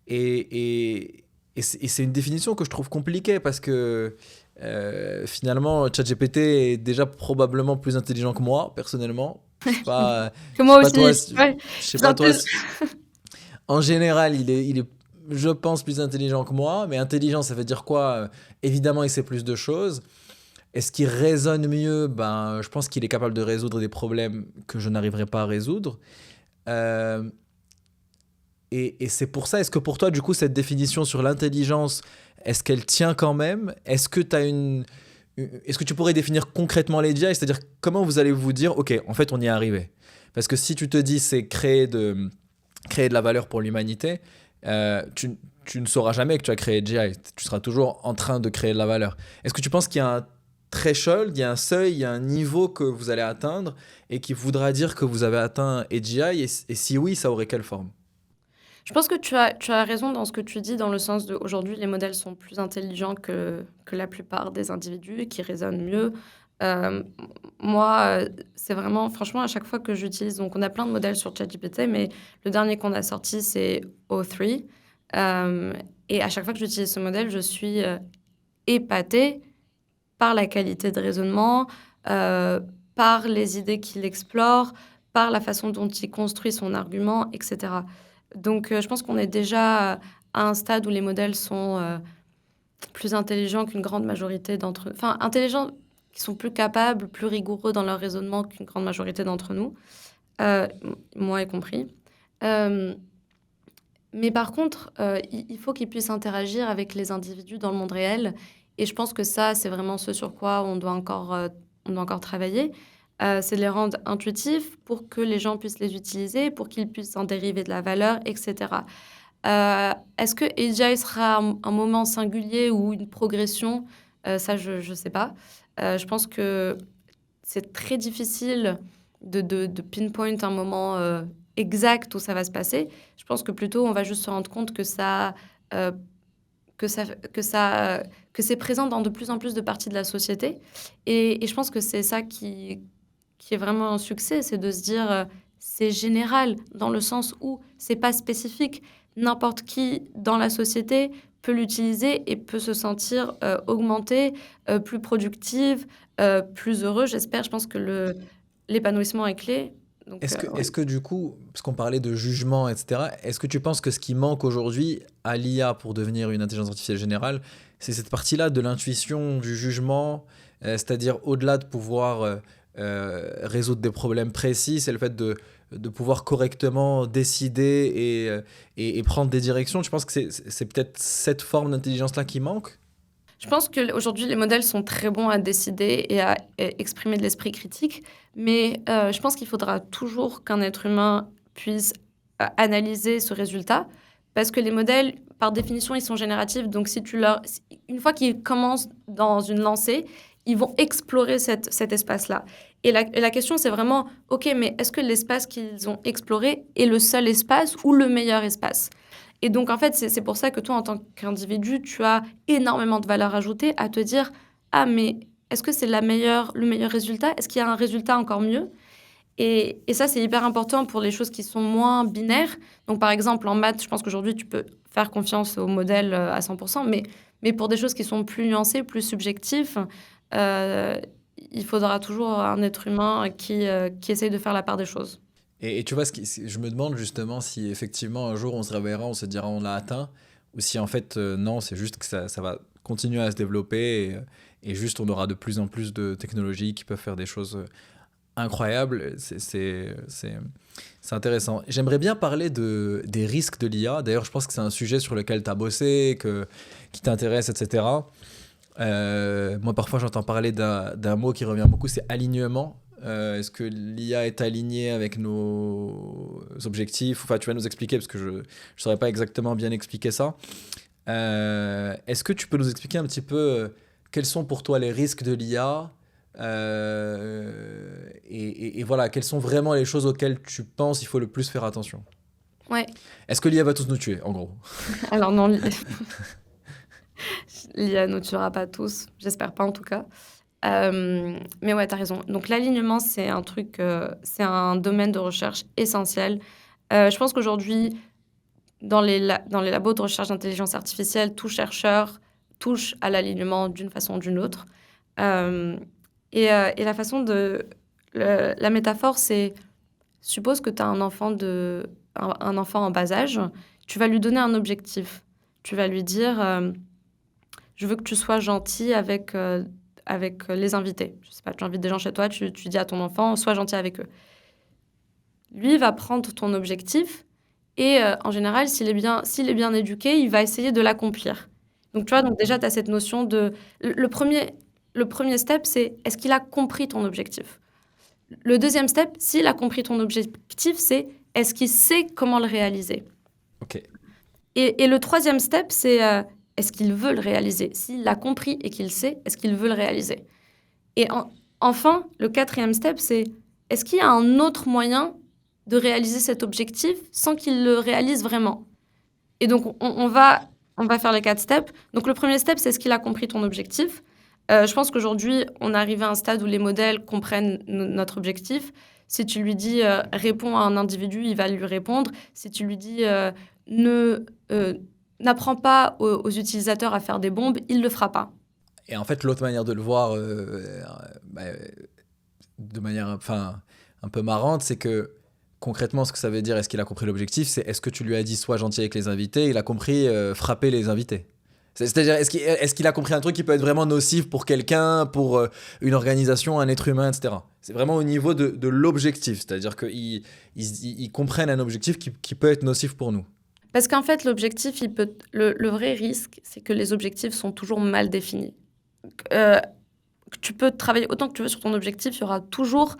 Et c'est une définition que je trouve compliquée, parce que finalement, ChatGPT est déjà probablement plus intelligent que moi, personnellement. Je sais pas, Que moi je sais pas aussi. toi, Ouais. je sais pas toi. En général, je pense, plus intelligent que moi. Mais intelligent, ça veut dire quoi? Évidemment, il sait plus de choses. Est-ce qu'il raisonne mieux? Ben, je pense qu'il est capable de résoudre des problèmes que je n'arriverai pas à résoudre. Euh, et c'est pour ça, est-ce que pour toi, du coup, cette définition sur l'intelligence, est-ce qu'elle tient quand même? Est-ce que tu pourrais définir concrètement les GI? C'est-à-dire, comment vous allez vous dire, OK, en fait, on y est arrivé? Parce que si tu te dis, c'est créer de la valeur pour l'humanité, tu ne sauras jamais que tu as créé GI. Tu seras toujours en train de créer de la valeur. Est-ce que tu penses qu'il y a un threshold, il y a un seuil, il y a un niveau que vous allez atteindre et qui voudra dire que vous avez atteint AGI? Et si oui, ça aurait quelle forme? Je pense que tu as raison dans ce que tu dis, dans le sens de aujourd'hui, les modèles sont plus intelligents que la plupart des individus et qui raisonnent mieux. Euh, Moi, c'est vraiment, franchement, à chaque fois que j'utilise, donc on a plein de modèles sur ChatGPT, mais le dernier qu'on a sorti, c'est O3. Euh, et à chaque fois que j'utilise ce modèle, je suis épatée par la qualité de raisonnement, euh, par les idées qu'il explore, par la façon dont il construit son argument, etc. Donc, je pense qu'on est déjà à un stade où les modèles sont plus intelligents qu'une grande majorité d'entre eux. Enfin, intelligents, qui sont plus capables, plus rigoureux dans leur raisonnement qu'une grande majorité d'entre nous, moi y compris. Euh, mais par contre, il faut qu'ils puissent interagir avec les individus dans le monde réel. Et je pense que ça, c'est vraiment ce sur quoi on doit encore travailler. C'est de les rendre intuitifs pour que les gens puissent les utiliser, pour qu'ils puissent en dériver de la valeur, etc. Est-ce que AGI sera un moment singulier ou une progression? Ça, je ne sais pas. Je pense que c'est très difficile de pinpoint un moment exact où ça va se passer. Je pense que plutôt, on va juste se rendre compte euh, que c'est présent dans de plus en plus de parties de la société. Et je pense que c'est ça qui est vraiment un succès, c'est de se dire, c'est général, dans le sens où c'est pas spécifique. N'importe qui dans la société peut l'utiliser et peut se sentir augmenté, plus productive, plus heureux, j'espère. Je pense que l'épanouissement est clé. Donc, ouais. Est-ce que du coup, parce qu'on parlait de jugement, etc., est-ce que tu penses que ce qui manque aujourd'hui à l'IA pour devenir une intelligence artificielle générale, c'est cette partie-là de l'intuition, du jugement, c'est-à-dire au-delà de pouvoir résoudre des problèmes précis, c'est le fait de pouvoir correctement décider et prendre des directions. Tu penses que c'est peut-être cette forme d'intelligence-là qui manque? Je pense qu'aujourd'hui, les modèles sont très bons à décider et à exprimer de l'esprit critique, mais je pense qu'il faudra toujours qu'un être humain puisse analyser ce résultat, parce que les modèles, par définition, ils sont génératifs. Donc, une fois qu'ils commencent dans une lancée, ils vont explorer cet espace-là. Et la question, c'est vraiment, OK, mais est-ce que l'espace qu'ils ont exploré est le seul espace ou le meilleur espace? Et donc, en fait, c'est pour ça que toi, en tant qu'individu, tu as énormément de valeur ajoutée à te dire, ah, mais est-ce que c'est le meilleur résultat? Est-ce qu'il y a un résultat encore mieux? Et ça, c'est hyper important pour les choses qui sont moins binaires. Donc, par exemple, en maths, je pense qu'aujourd'hui, tu peux faire confiance au modèle à 100%, mais pour des choses qui sont plus nuancées, plus subjectives, euh, il faudra toujours un être humain qui essaye de faire la part des choses. Et tu vois, je me demande justement si effectivement un jour on se réveillera, on se dira on l'a atteint, ou si en fait non, c'est juste que ça va continuer à se développer et juste on aura de plus en plus de technologies qui peuvent faire des choses incroyables. C'est intéressant. J'aimerais bien parler des risques de l'IA. D'ailleurs, je pense que c'est un sujet sur lequel tu as bossé, qui t'intéresse, etc. Moi, parfois, j'entends parler d'un mot qui revient beaucoup, c'est alignement. Est-ce que l'IA est alignée avec nos objectifs? Enfin, tu vas nous expliquer parce que je ne saurais pas exactement bien expliquer ça. Est-ce que tu peux nous expliquer un petit peu quels sont pour toi les risques de l'IA et voilà, quelles sont vraiment les choses auxquelles tu penses il faut le plus faire attention? Ouais. Est-ce que l'IA va tous nous tuer, en gros? Alors non, l'IA ne tuera pas tous. J'espère pas en tout cas. Mais ouais, tu as raison. Donc l'alignement, c'est un domaine de recherche essentiel. Je pense qu'aujourd'hui, dans les labos de recherche d'intelligence artificielle, tout chercheur touche à l'alignement d'une façon ou d'une autre. Euh, et la façon la métaphore, c'est, suppose que tu as un enfant de un enfant en bas âge, tu vas lui donner un objectif. Tu vas lui dire, je veux que tu sois gentil avec les invités. Je sais pas, tu invites des gens chez toi, tu dis à ton enfant, sois gentil avec eux. Lui va prendre ton objectif et en général, s'il est bien éduqué, il va essayer de l'accomplir. Donc, tu vois, donc déjà, tu as cette notion de... Le premier step, c'est est-ce qu'il a compris ton objectif? Le deuxième step, s'il a compris ton objectif, c'est est-ce qu'il sait comment le réaliser? Ok. Et le troisième step, c'est est-ce qu'il veut le réaliser? S'il l'a compris et qu'il sait, est-ce qu'il veut le réaliser? Et enfin, le quatrième step, c'est est-ce qu'il y a un autre moyen de réaliser cet objectif sans qu'il le réalise vraiment? Et donc, on va faire les 4 steps. Donc, le premier step, c'est est-ce qu'il a compris ton objectif? Je pense qu'aujourd'hui, on est arrivé à un stade où les modèles comprennent notre objectif. Si tu lui dis réponds à un individu, il va lui répondre. Si tu lui dis n'apprends pas aux utilisateurs à faire des bombes, il ne le fera pas. Et en fait, l'autre manière de le voir, de manière un peu marrante, c'est que concrètement, ce que ça veut dire, est-ce qu'il a compris l'objectif, c'est est-ce que tu lui as dit sois gentil avec les invités, il a compris frapper les invités. C'est-à-dire, est-ce qu'il a compris un truc qui peut être vraiment nocif pour quelqu'un, pour une organisation, un être humain, etc. C'est vraiment au niveau de l'objectif, c'est-à-dire qu'ils comprennent un objectif qui peut être nocif pour nous. Parce qu'en fait, l'objectif, le vrai risque, c'est que les objectifs sont toujours mal définis. Tu peux travailler autant que tu veux sur ton objectif, il y aura toujours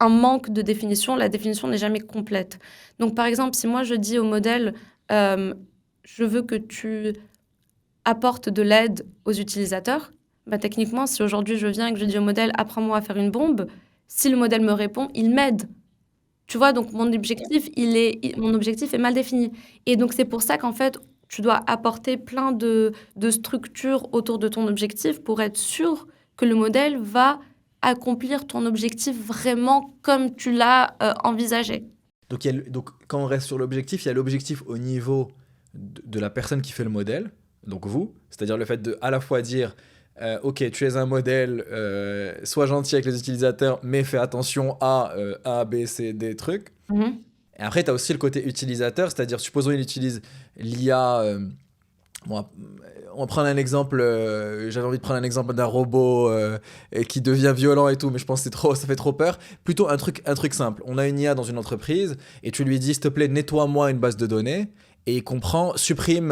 un manque de définition. La définition n'est jamais complète. Donc, par exemple, si moi, je dis au modèle, je veux que tu apportes de l'aide aux utilisateurs, bah, techniquement, si aujourd'hui, je viens et que je dis au modèle, apprends-moi à faire une bombe, si le modèle me répond, il m'aide. Tu vois, donc mon objectif est mal défini. Et donc, c'est pour ça qu'en fait, tu dois apporter plein de structures autour de ton objectif pour être sûr que le modèle va accomplir ton objectif vraiment comme tu l'as envisagé. Donc, quand on reste sur l'objectif, il y a l'objectif au niveau de la personne qui fait le modèle, donc vous, c'est-à-dire le fait de à la fois dire ok, tu es un modèle, sois gentil avec les utilisateurs, mais fais attention à A, B, C, D trucs. Mhm. Et après, tu as aussi le côté utilisateur, c'est-à-dire, supposons il utilise l'IA. On va prendre un exemple. J'avais envie de prendre un exemple d'un robot qui devient violent et tout, mais je pense que ça fait trop peur. Plutôt un truc simple. On a une IA dans une entreprise et tu lui dis, s'il te plaît, nettoie-moi une base de données. Et il comprend, supprime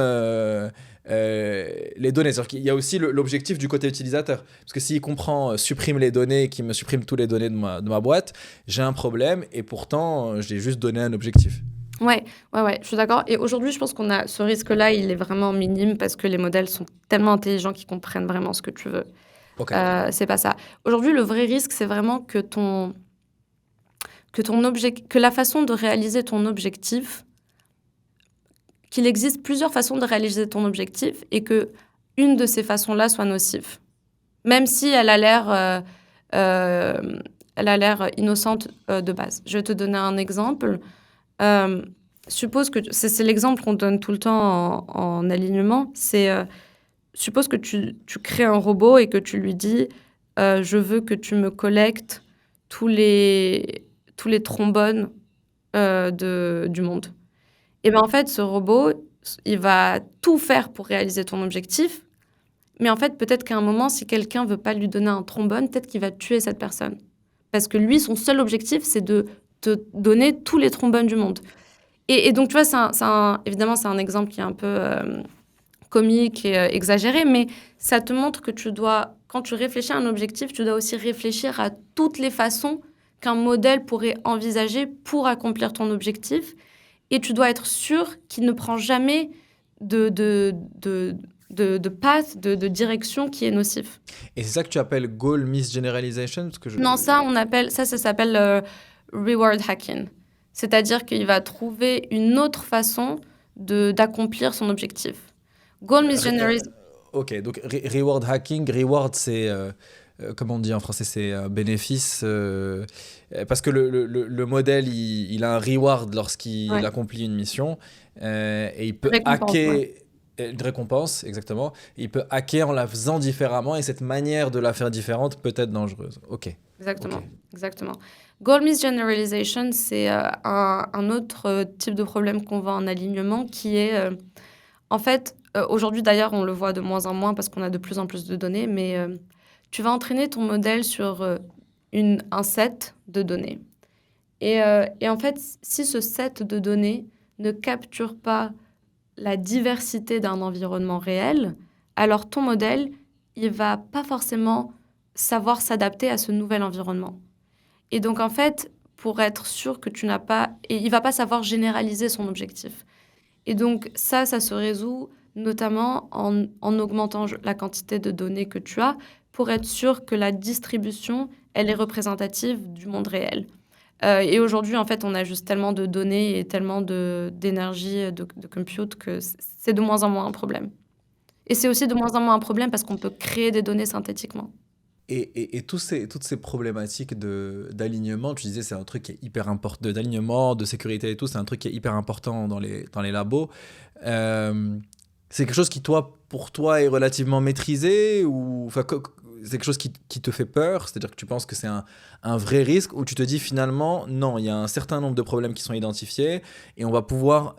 les données. C'est-à-dire qu'il y a aussi l'objectif du côté utilisateur. Parce que s'il comprend, supprime les données et qu'il me supprime toutes les données de ma boîte, j'ai un problème et pourtant, j'ai juste donné un objectif. Ouais, je suis d'accord. Et aujourd'hui, je pense qu'on a ce risque-là, il est vraiment minime parce que les modèles sont tellement intelligents qu'ils comprennent vraiment ce que tu veux. Ok. C'est pas ça. Aujourd'hui, le vrai risque, c'est vraiment que la façon de réaliser ton objectif, qu'il existe plusieurs façons de réaliser ton objectif et que une de ces façons-là soit nocive. Même si elle a l'air innocente de base. Je vais te donner un exemple. Suppose que c'est l'exemple qu'on donne tout le temps en alignement. C'est suppose que tu crées un robot et que tu lui dis je veux que tu me collectes tous les trombones du monde. Et bien en fait, ce robot, il va tout faire pour réaliser ton objectif. Mais en fait, peut-être qu'à un moment, si quelqu'un veut pas lui donner un trombone, peut-être qu'il va tuer cette personne. Parce que lui, son seul objectif, c'est de te donner tous les trombones du monde. Et donc, tu vois, évidemment, c'est un exemple qui est un peu comique et exagéré, mais ça te montre que quand tu réfléchis à un objectif, tu dois aussi réfléchir à toutes les façons qu'un modèle pourrait envisager pour accomplir ton objectif. Et tu dois être sûr qu'il ne prend jamais de path, de direction qui est nocif. Et c'est ça que tu appelles goal misgeneralization Non, ça s'appelle reward hacking. C'est-à-dire qu'il va trouver une autre façon d'accomplir son objectif. Goal misgeneralization. Ok, donc reward hacking, reward c'est, comment on dit en français, c'est bénéfice, parce que le modèle, il a un reward lorsqu'il accomplit une mission, et il peut Récompense, hacker, ouais. Une récompense, exactement. Il peut hacker en la faisant différemment et cette manière de la faire différente peut être dangereuse. Ok, ok. Exactement, exactement. Goal misgeneralization, c'est un autre type de problème qu'on voit en alignement qui est, en fait, aujourd'hui d'ailleurs, on le voit de moins en moins parce qu'on a de plus en plus de données, mais tu vas entraîner ton modèle sur un set de données. Et en fait, si ce set de données ne capture pas la diversité d'un environnement réel, alors ton modèle, il va pas forcément savoir s'adapter à ce nouvel environnement. Et donc, en fait, pour être sûr que tu n'as pas... Et il va pas savoir généraliser son objectif. Et donc, ça se résout notamment en augmentant la quantité de données que tu as pour être sûr que la distribution, elle est représentative du monde réel. Et aujourd'hui, en fait, on a juste tellement de données et tellement d'énergie de compute que c'est de moins en moins un problème. Et c'est aussi de moins en moins un problème parce qu'on peut créer des données synthétiquement. Et toutes ces problématiques d'alignement, tu disais, c'est un truc qui est hyper important, d'alignement, de sécurité et tout, c'est un truc qui est hyper important dans les labos. C'est quelque chose qui, pour toi, est relativement maîtrisé ou enfin, c'est quelque chose qui te fait peur, c'est-à-dire que tu penses que c'est un vrai risque ou tu te dis finalement, non, il y a un certain nombre de problèmes qui sont identifiés et on va pouvoir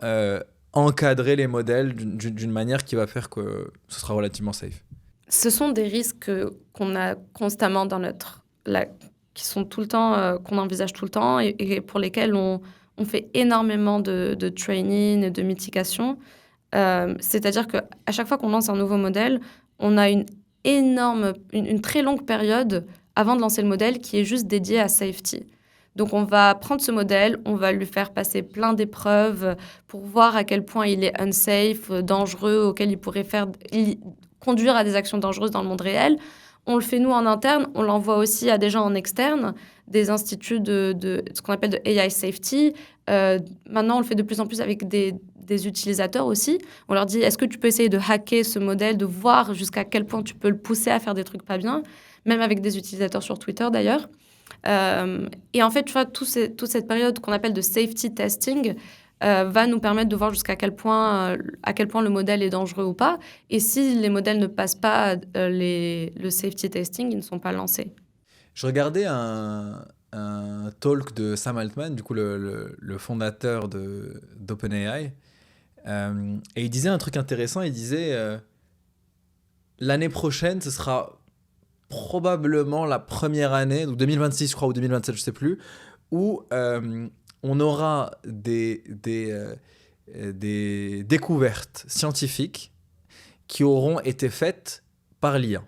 encadrer les modèles d'une manière qui va faire que ce sera relativement safe. Ce sont des risques qu'on a constamment qui sont tout le temps, qu'on envisage tout le temps et pour lesquels on fait énormément de training et de mitigation. C'est-à-dire qu'à chaque fois qu'on lance un nouveau modèle, on a une très longue période avant de lancer le modèle qui est juste dédiée à safety. Donc, on va prendre ce modèle, on va lui faire passer plein d'épreuves pour voir à quel point il est unsafe, dangereux, auquel il pourrait conduire à des actions dangereuses dans le monde réel. On le fait nous en interne, on l'envoie aussi à des gens en externe, des instituts de ce qu'on appelle de AI safety. Maintenant, on le fait de plus en plus avec des utilisateurs aussi. On leur dit, est-ce que tu peux essayer de hacker ce modèle, de voir jusqu'à quel point tu peux le pousser à faire des trucs pas bien, même avec des utilisateurs sur Twitter d'ailleurs. Et en fait, tu vois, toute cette période qu'on appelle de safety testing va nous permettre de voir à quel point le modèle est dangereux ou pas. Et si les modèles ne passent pas le safety testing, ils ne sont pas lancés. Je regardais un talk de Sam Altman, du coup le fondateur d'OpenAI, et il disait un truc intéressant, il disait l'année prochaine, ce sera probablement la première année, donc 2026 je crois, ou 2027, je sais plus, où on aura des découvertes scientifiques qui auront été faites par l'IA.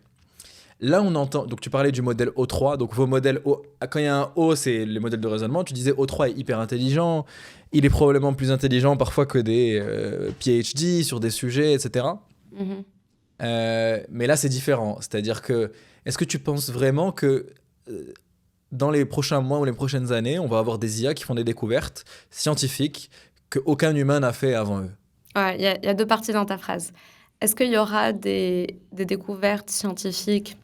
Là, on entend. Donc, tu parlais du modèle O3. Donc, vos modèles quand il y a un O, c'est les modèles de raisonnement. Tu disais O3 est hyper intelligent. Il est probablement plus intelligent parfois que des PhD sur des sujets, etc. Mhm. Mais là, c'est différent. C'est-à-dire que, est-ce que tu penses vraiment que dans les prochains mois ou les prochaines années, on va avoir des IA qui font des découvertes scientifiques qu'aucun humain n'a fait avant eux? Ouais, il y a deux parties dans ta phrase. Est-ce qu'il y aura des découvertes scientifiques?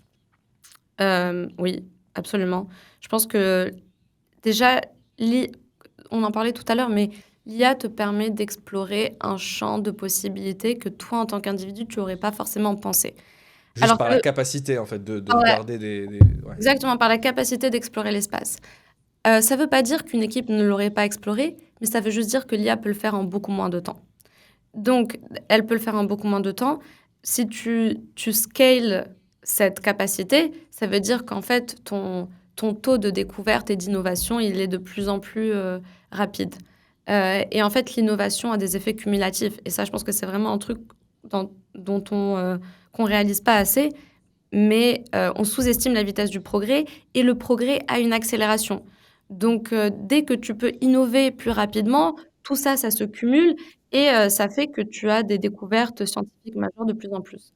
Oui, absolument. Je pense que déjà, on en parlait tout à l'heure, mais l'IA te permet d'explorer un champ de possibilités que toi, en tant qu'individu, tu n'aurais pas forcément pensé. Juste Alors par que, la capacité, en fait, de ouais, regarder ouais. exactement, par la capacité d'explorer l'espace. Ça ne veut pas dire qu'une équipe ne l'aurait pas exploré, mais ça veut juste dire que l'IA peut le faire en beaucoup moins de temps. Donc, elle peut le faire en beaucoup moins de temps. Si tu scales cette capacité, ça veut dire qu'en fait, ton taux de découverte et d'innovation, il est de plus en plus rapide. Et en fait, l'innovation a des effets cumulatifs. Et ça, je pense que c'est vraiment un truc qu'on réalise pas assez. Mais on sous-estime la vitesse du progrès. Et le progrès a une accélération. Donc, dès que tu peux innover plus rapidement, tout ça, ça se cumule et ça fait que tu as des découvertes scientifiques majeures de plus en plus.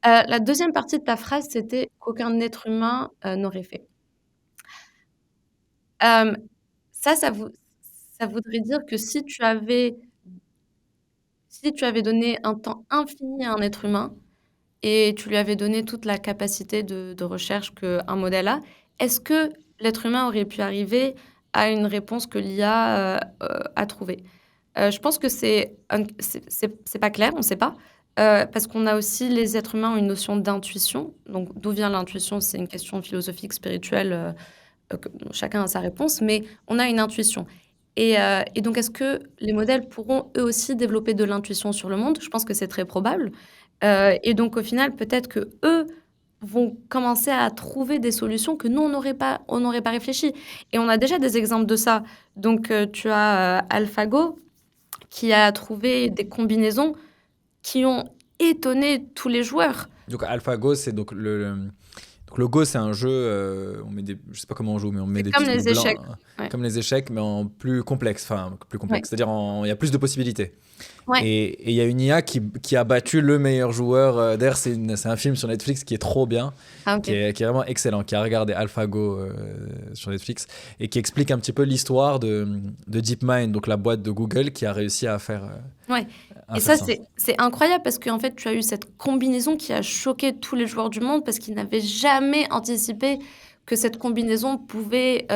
La deuxième partie de ta phrase, c'était qu'aucun être humain n'aurait fait. Euh, ça voudrait dire que si tu avais donné un temps infini à un être humain et tu lui avais donné toute la capacité de recherche qu'un modèle a, est-ce que l'être humain aurait pu arriver à une réponse que l'IA a trouvée? Je pense que c'est pas clair, on ne sait pas. parce qu'on a aussi les êtres humains ont une notion d'intuition. Donc d'où vient l'intuition? C'est une question philosophique, spirituelle, que chacun a sa réponse, mais on a une intuition et donc est-ce que les modèles pourront eux aussi développer de l'intuition sur le monde? Je pense que c'est très probable, et donc au final, peut-être qu'eux vont commencer à trouver des solutions que nous, on n'aurait pas réfléchi et on a déjà des exemples de ça. Donc tu as, AlphaGo qui a trouvé des combinaisons qui ont étonné tous les joueurs. Donc AlphaGo, c'est donc donc le Go, c'est un jeu, je sais pas comment on joue, mais on met C'est des comme petits les blancs, échecs. Ouais. comme les échecs, mais en plus complexe, Ouais. c'est-à-dire il y a plus de possibilités. Ouais. Et il y a une IA qui a battu le meilleur joueur. D'ailleurs, c'est un film sur Netflix qui est trop bien, Ah, OK. qui est vraiment excellent, qui a regardé AlphaGo sur Netflix et qui explique un petit peu l'histoire de DeepMind, donc la boîte de Google qui a réussi à faire, Ouais. à Et faire ça, ça. c'est incroyable parce qu'en fait, tu as eu cette combinaison qui a choqué tous les joueurs du monde parce qu'ils n'avaient jamais anticipé que cette combinaison pouvait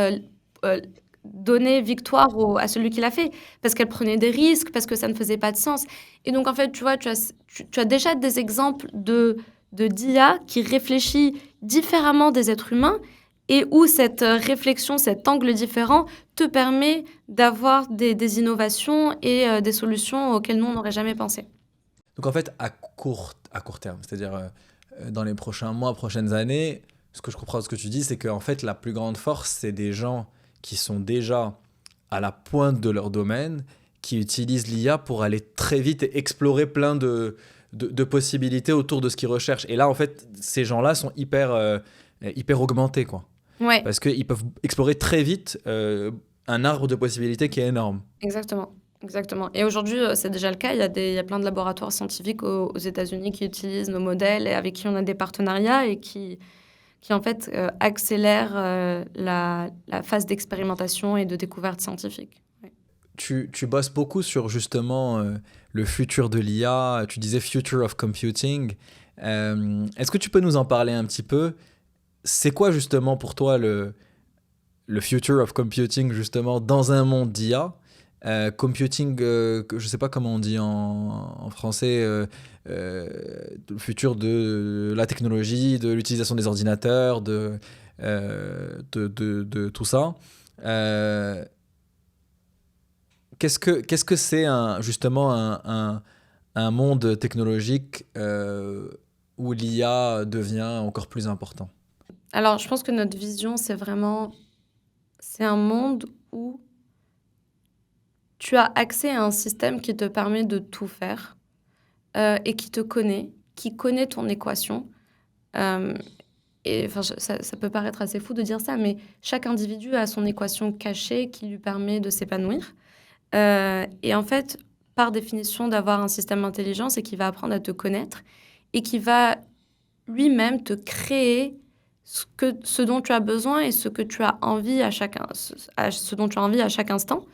donner victoire à celui qui l'a fait. Parce qu'elle prenait des risques, parce que ça ne faisait pas de sens. Et donc, en fait, tu vois, tu as déjà des exemples d'IA qui réfléchit différemment des êtres humains et où cette réflexion, cet angle différent te permet d'avoir des innovations et des solutions auxquelles nous, on n'aurait jamais pensé. Donc en fait, à court terme, c'est-à-dire dans les prochains mois, prochaines années, ce que je comprends de ce que tu dis, c'est qu'en fait, la plus grande force, c'est des gens qui sont déjà à la pointe de leur domaine, qui utilisent l'IA pour aller très vite et explorer plein de possibilités autour de ce qu'ils recherchent. Et là, en fait, ces gens-là sont hyper augmentés, quoi. Ouais, Parce qu'ils peuvent explorer très vite un arbre de possibilités qui est énorme. exactement. Exactement. Et aujourd'hui, c'est déjà le cas. Il y a plein de laboratoires scientifiques aux États-Unis qui utilisent nos modèles et avec qui on a des partenariats et qui en fait, accélèrent la phase d'expérimentation et de découverte scientifique. Ouais. Tu bosses beaucoup sur justement le futur de l'IA, tu disais Future of Computing. Est-ce que tu peux nous en parler un petit peu? C'est quoi justement pour toi le Future of Computing justement dans un monde d'IA? Computing, je sais pas comment on dit en français, le futur de la technologie, de l'utilisation des ordinateurs, de tout ça. Euh, qu'est-ce que c'est justement un monde technologique où l'IA devient encore plus important? Alors, je pense que notre vision, c'est un monde où tu as accès à un système qui te permet de tout faire et qui connaît ton équation. Euh, et enfin, ça peut paraître assez fou de dire ça, mais chaque individu a son équation cachée qui lui permet de s'épanouir. Et en fait, par définition, d'avoir un système intelligent, c'est qu'il va apprendre à te connaître et qui va lui-même te créer ce dont tu as besoin et ce que tu as envie ce dont tu as envie à chaque instant.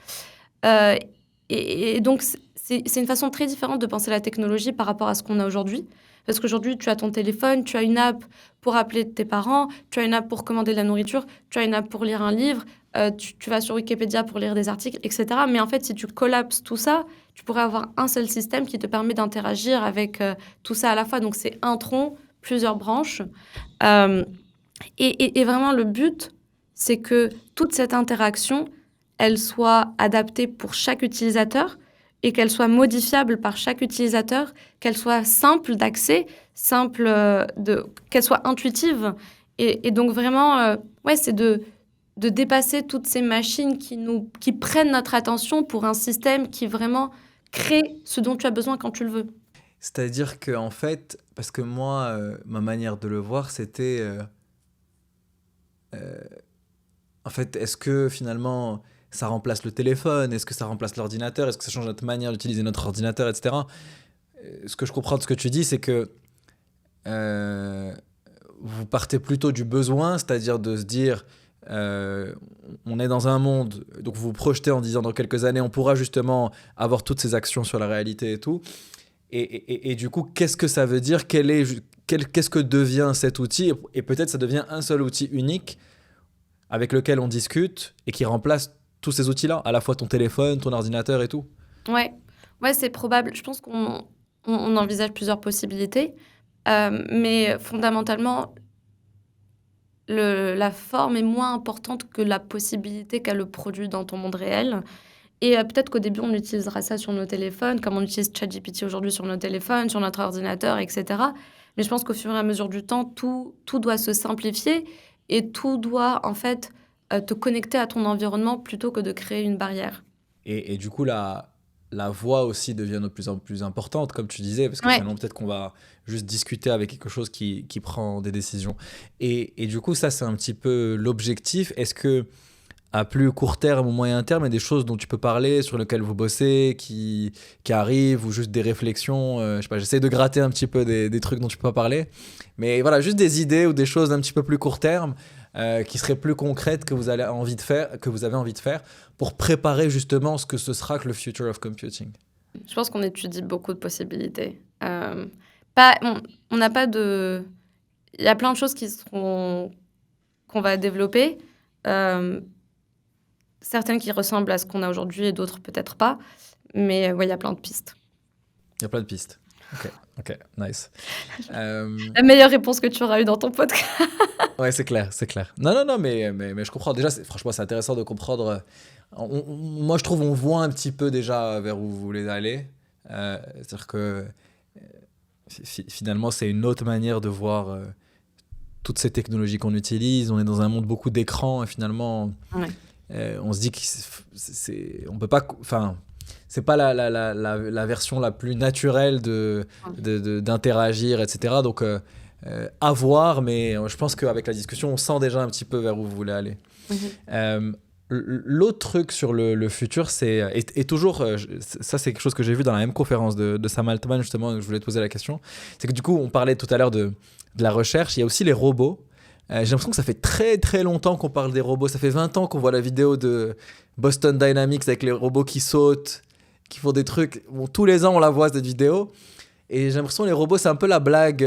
Euh, et donc, c'est une façon très différente de penser la technologie par rapport à ce qu'on a aujourd'hui. Parce qu'aujourd'hui, tu as ton téléphone, tu as une app pour appeler tes parents, tu as une app pour commander de la nourriture, tu as une app pour lire un livre, tu vas sur Wikipédia pour lire des articles, etc. Mais en fait, si tu collapses tout ça, tu pourrais avoir un seul système qui te permet d'interagir avec tout ça à la fois. Donc, c'est un tronc, plusieurs branches. Euh, et vraiment, le but, c'est que toute cette interaction, elle soit adaptée pour chaque utilisateur et qu'elle soit modifiable par chaque utilisateur, qu'elle soit simple d'accès, qu'elle soit intuitive. Et donc vraiment, ouais, c'est de dépasser toutes ces machines qui prennent notre attention pour un système qui vraiment crée ce dont tu as besoin quand tu le veux. C'est-à-dire que en fait, parce que moi, ma manière de le voir, c'était euh, en fait, est-ce que finalement ça remplace le téléphone? Est-ce que ça remplace l'ordinateur? Est-ce que ça change notre manière d'utiliser notre ordinateur, etc. Ce que je comprends de ce que tu dis, c'est que euh, vous partez plutôt du besoin, c'est-à-dire de se dire euh, on est dans un monde, donc vous vous projetez en disant dans quelques années on pourra justement avoir toutes ces actions sur la réalité et tout. Et du coup, qu'est-ce que ça veut dire? Qu'est-ce que devient cet outil? Et peut-être ça devient un seul outil unique avec lequel on discute et qui remplace tous ces outils-là, à la fois ton téléphone, ton ordinateur et tout. Ouais, ouais, c'est probable. Je pense qu'on on envisage plusieurs possibilités, mais fondamentalement, la forme est moins importante que la possibilité qu'a le produit dans ton monde réel. Et peut-être qu'au début, on utilisera ça sur nos téléphones, comme on utilise ChatGPT aujourd'hui sur nos téléphones, sur notre ordinateur, et cetera. Mais je pense qu'au fur et à mesure du temps, tout doit se simplifier et tout doit, en fait, te connecter à ton environnement plutôt que de créer une barrière. Et du coup, la voix aussi devient de plus en plus importante, comme tu disais, parce que Ouais. finalement, peut-être qu'on va juste discuter avec quelque chose qui prend des décisions. Et du coup, ça, c'est un petit peu l'objectif. Est-ce que à plus court terme ou moyen terme, il y a des choses dont tu peux parler, sur lesquelles vous bossez, qui arrivent, ou juste des réflexions, je sais pas, j'essaie de gratter un petit peu des trucs dont tu peux pas parler. Mais voilà, juste des idées ou des choses d'un petit peu plus court terme, qui seraient plus concrètes que vous avez envie de faire pour préparer justement ce que ce sera que le future of computing. Je pense qu'on étudie beaucoup de possibilités. Pas, on n'a pas de... Il y a plein de choses qu'on va développer. Certaines qui ressemblent à ce qu'on a aujourd'hui et d'autres peut-être pas. Mais ouais, il y a plein de pistes. Il y a plein de pistes. Ok, nice. La meilleure réponse que tu auras eue dans ton podcast. Ouais, c'est clair, c'est clair. Non, mais je comprends. Déjà, franchement, c'est intéressant de comprendre. Moi, je trouve on voit un petit peu déjà vers où vous voulez aller. C'est-à-dire que finalement, c'est une autre manière de voir toutes ces technologies qu'on utilise. On est dans un monde beaucoup d'écrans et finalement, Ouais. on se dit on peut pas. Enfin, c'est pas la version la plus naturelle d'interagir, etc. Donc, à voir, mais je pense qu'avec la discussion, on sent déjà un petit peu vers où vous voulez aller. Mhm. L'autre truc sur le futur, et toujours, ça c'est quelque chose que j'ai vu dans la même conférence de Sam Altman, justement, je voulais te poser la question, c'est que du coup, on parlait tout à l'heure de la recherche, il y a aussi les robots. J'ai l'impression que ça fait très très longtemps qu'on parle des robots, ça fait 20 ans qu'on voit la vidéo de Boston Dynamics avec les robots qui sautent, qui font des trucs, bon, tous les ans on la voit cette vidéo, et j'ai l'impression que les robots c'est un peu la blague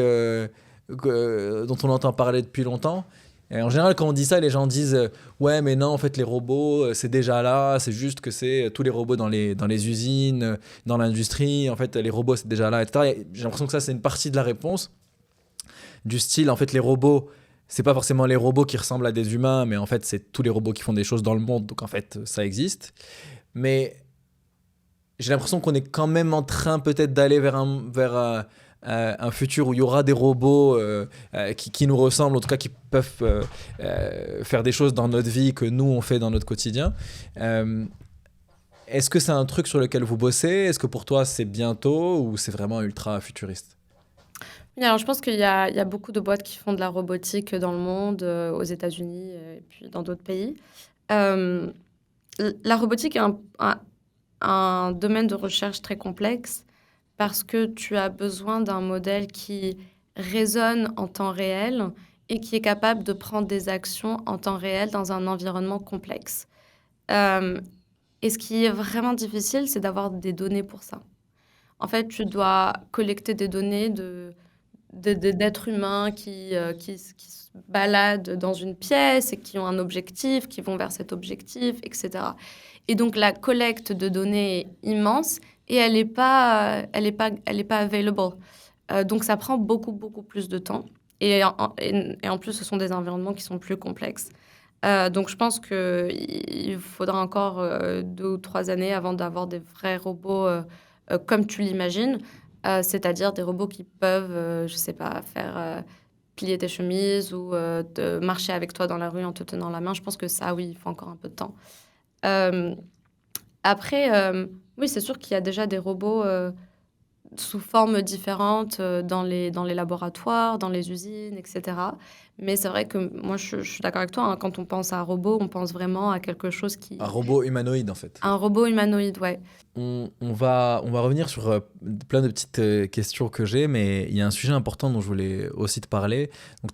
dont on entend parler depuis longtemps. Et en général, quand on dit ça, les gens disent ouais, mais non, en fait, les robots, c'est déjà là. C'est juste que c'est tous les robots dans les usines, dans l'industrie. En fait, les robots, c'est déjà là, etc. Et j'ai l'impression que ça, c'est une partie de la réponse. Du style, en fait, les robots, c'est pas forcément les robots qui ressemblent à des humains, mais en fait, c'est tous les robots qui font des choses dans le monde. Donc, en fait, ça existe. Mais j'ai l'impression qu'on est quand même en train peut-être d'aller vers un futur où il y aura des robots qui nous ressemblent, en tout cas qui peuvent faire des choses dans notre vie que nous on fait dans notre quotidien. Est-ce que c'est un truc sur lequel vous bossez? Est-ce que pour toi c'est bientôt ou c'est vraiment ultra futuriste? Oui, alors je pense qu'il y a beaucoup de boîtes qui font de la robotique dans le monde, aux États-Unis et puis dans d'autres pays. Euh, la robotique est un domaine de recherche très complexe parce que tu as besoin d'un modèle qui résonne en temps réel et qui est capable de prendre des actions en temps réel dans un environnement complexe. Euh, et ce qui est vraiment difficile, c'est d'avoir des données pour ça. En fait, tu dois collecter des données d'êtres humains qui se baladent dans une pièce et qui ont un objectif, qui vont vers cet objectif, etc. Et donc, la collecte de données est immense et elle n'est pas available. Donc, ça prend beaucoup, beaucoup plus de temps. Et en plus, ce sont des environnements qui sont plus complexes. Donc, je pense qu'il faudra encore 2 ou 3 années avant d'avoir des vrais robots comme tu l'imagines. C'est-à-dire des robots qui peuvent, je sais pas, faire plier tes chemises ou marcher avec toi dans la rue en te tenant la main. Je pense que ça, oui, il faut encore un peu de temps. Euh, Après, oui, c'est sûr qu'il y a déjà des robots sous formes différentes dans les laboratoires, dans les usines, etc. Mais c'est vrai que moi, je suis d'accord avec toi, hein, quand on pense à un robot, on pense vraiment à quelque chose Un qui... robot humanoïde en fait. Un robot humanoïde, ouais. On va revenir sur plein de petites questions que j'ai, mais il y a un sujet important dont je voulais aussi te parler. Donc,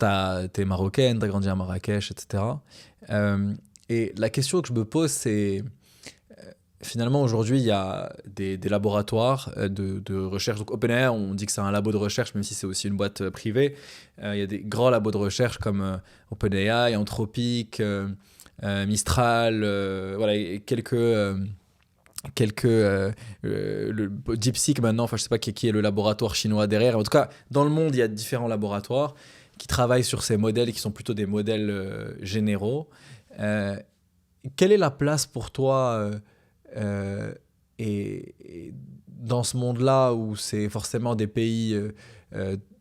t'es marocaine, t'as grandi à Marrakech, etc. Et la question que je me pose, c'est finalement aujourd'hui, il y a des laboratoires de recherche. Donc, OpenAI, on dit que c'est un labo de recherche, même si c'est aussi une boîte privée. Il y a des grands labos de recherche comme OpenAI, Anthropic, Mistral, voilà, et quelques le DeepSeek maintenant, enfin je sais pas qui est le laboratoire chinois derrière. En tout cas, dans le monde, il y a différents laboratoires qui travaillent sur ces modèles, qui sont plutôt des modèles généraux. Euh, Quelle est la place pour toi et dans ce monde-là où c'est forcément des pays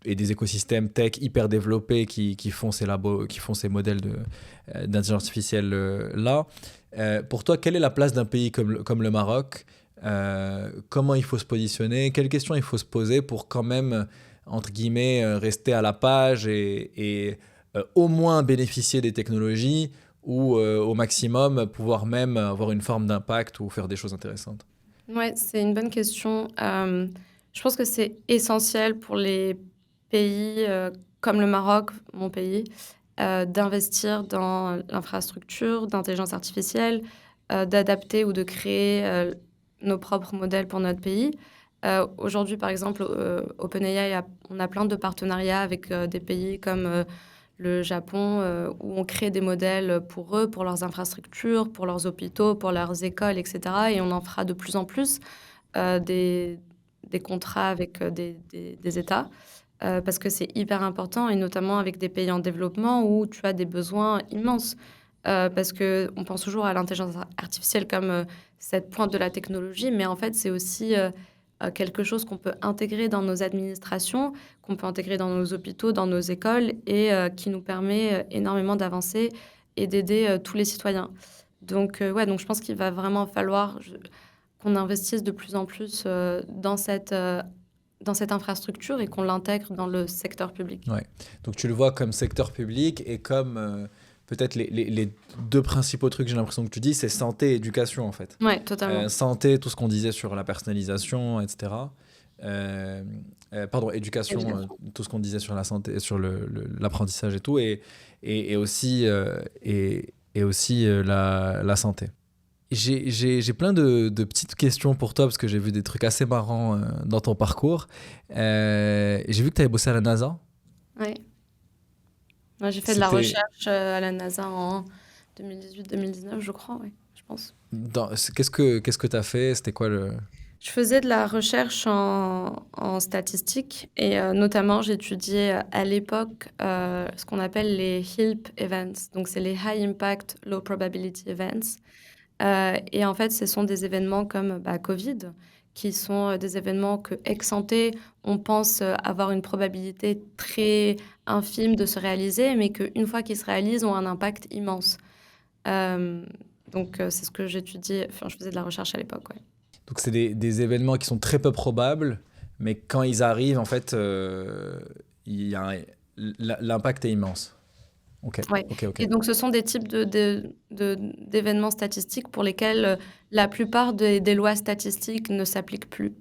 et des écosystèmes tech hyper développés qui font qui font ces modèles d'intelligence artificielle là. Pour toi, quelle est la place d'un pays comme le Maroc? Comment il faut se positionner? Quelles questions il faut se poser pour quand même, entre guillemets, rester à la page et au moins bénéficier des technologies ou au maximum pouvoir même avoir une forme d'impact ou faire des choses intéressantes? Ouais, c'est une bonne question. Je pense que c'est essentiel pour les pays comme le Maroc, mon pays, d'investir dans l'infrastructure d'intelligence artificielle, d'adapter ou de créer nos propres modèles pour notre pays. Aujourd'hui, par exemple, OpenAI, on a plein de partenariats avec des pays comme le Japon, où on crée des modèles pour eux, pour leurs infrastructures, pour leurs hôpitaux, pour leurs écoles, etc. Et on en fera de plus en plus des contrats avec des États, parce que c'est hyper important, et notamment avec des pays en développement où tu as des besoins immenses. Parce qu'on pense toujours à l'intelligence artificielle comme cette pointe de la technologie, mais en fait, c'est aussi quelque chose qu'on peut intégrer dans nos administrations, qu'on peut intégrer dans nos hôpitaux, dans nos écoles, et qui nous permet énormément d'avancer et d'aider tous les citoyens. Donc, ouais, donc je pense qu'il va vraiment falloir qu'on investisse de plus en plus dans cette infrastructure et qu'on l'intègre dans le secteur public. Ouais. Donc tu le vois comme secteur public et comme peut-être les deux principaux trucs, j'ai l'impression que tu dis, c'est santé et éducation en fait. Ouais, totalement. Santé, tout ce qu'on disait sur la personnalisation, etc. Pardon, éducation, tout ce qu'on disait sur la santé, sur l'apprentissage et tout, et aussi, la santé. J'ai plein de petites questions pour toi parce que j'ai vu des trucs assez marrants dans ton parcours. J'ai vu que tu avais bossé à la NASA. Ouais. Moi, j'ai fait de la C'était recherche à la NASA en 2018-2019, je crois, ouais, je pense. qu'est-ce que tu as fait? C'était quoi le... Je faisais de la recherche en statistique, et notamment j'étudiais à l'époque ce qu'on appelle les HILP events. Donc c'est les High Impact Low Probability Events. Et en fait, ce sont des événements comme Covid, qui sont des événements que, ex ante, on pense avoir une probabilité très infime de se réaliser, mais qu'une fois qu'ils se réalisent, ont un impact immense. Euh, donc c'est ce que j'étudiais, enfin je faisais de la recherche à l'époque, ouais. Donc c'est des événements qui sont très peu probables, mais quand ils arrivent, en fait, il y a l'impact est immense. Ok, Ouais. ok, ok. Et donc, ce sont des types d'événements statistiques pour lesquels la plupart des lois statistiques ne s'appliquent plus.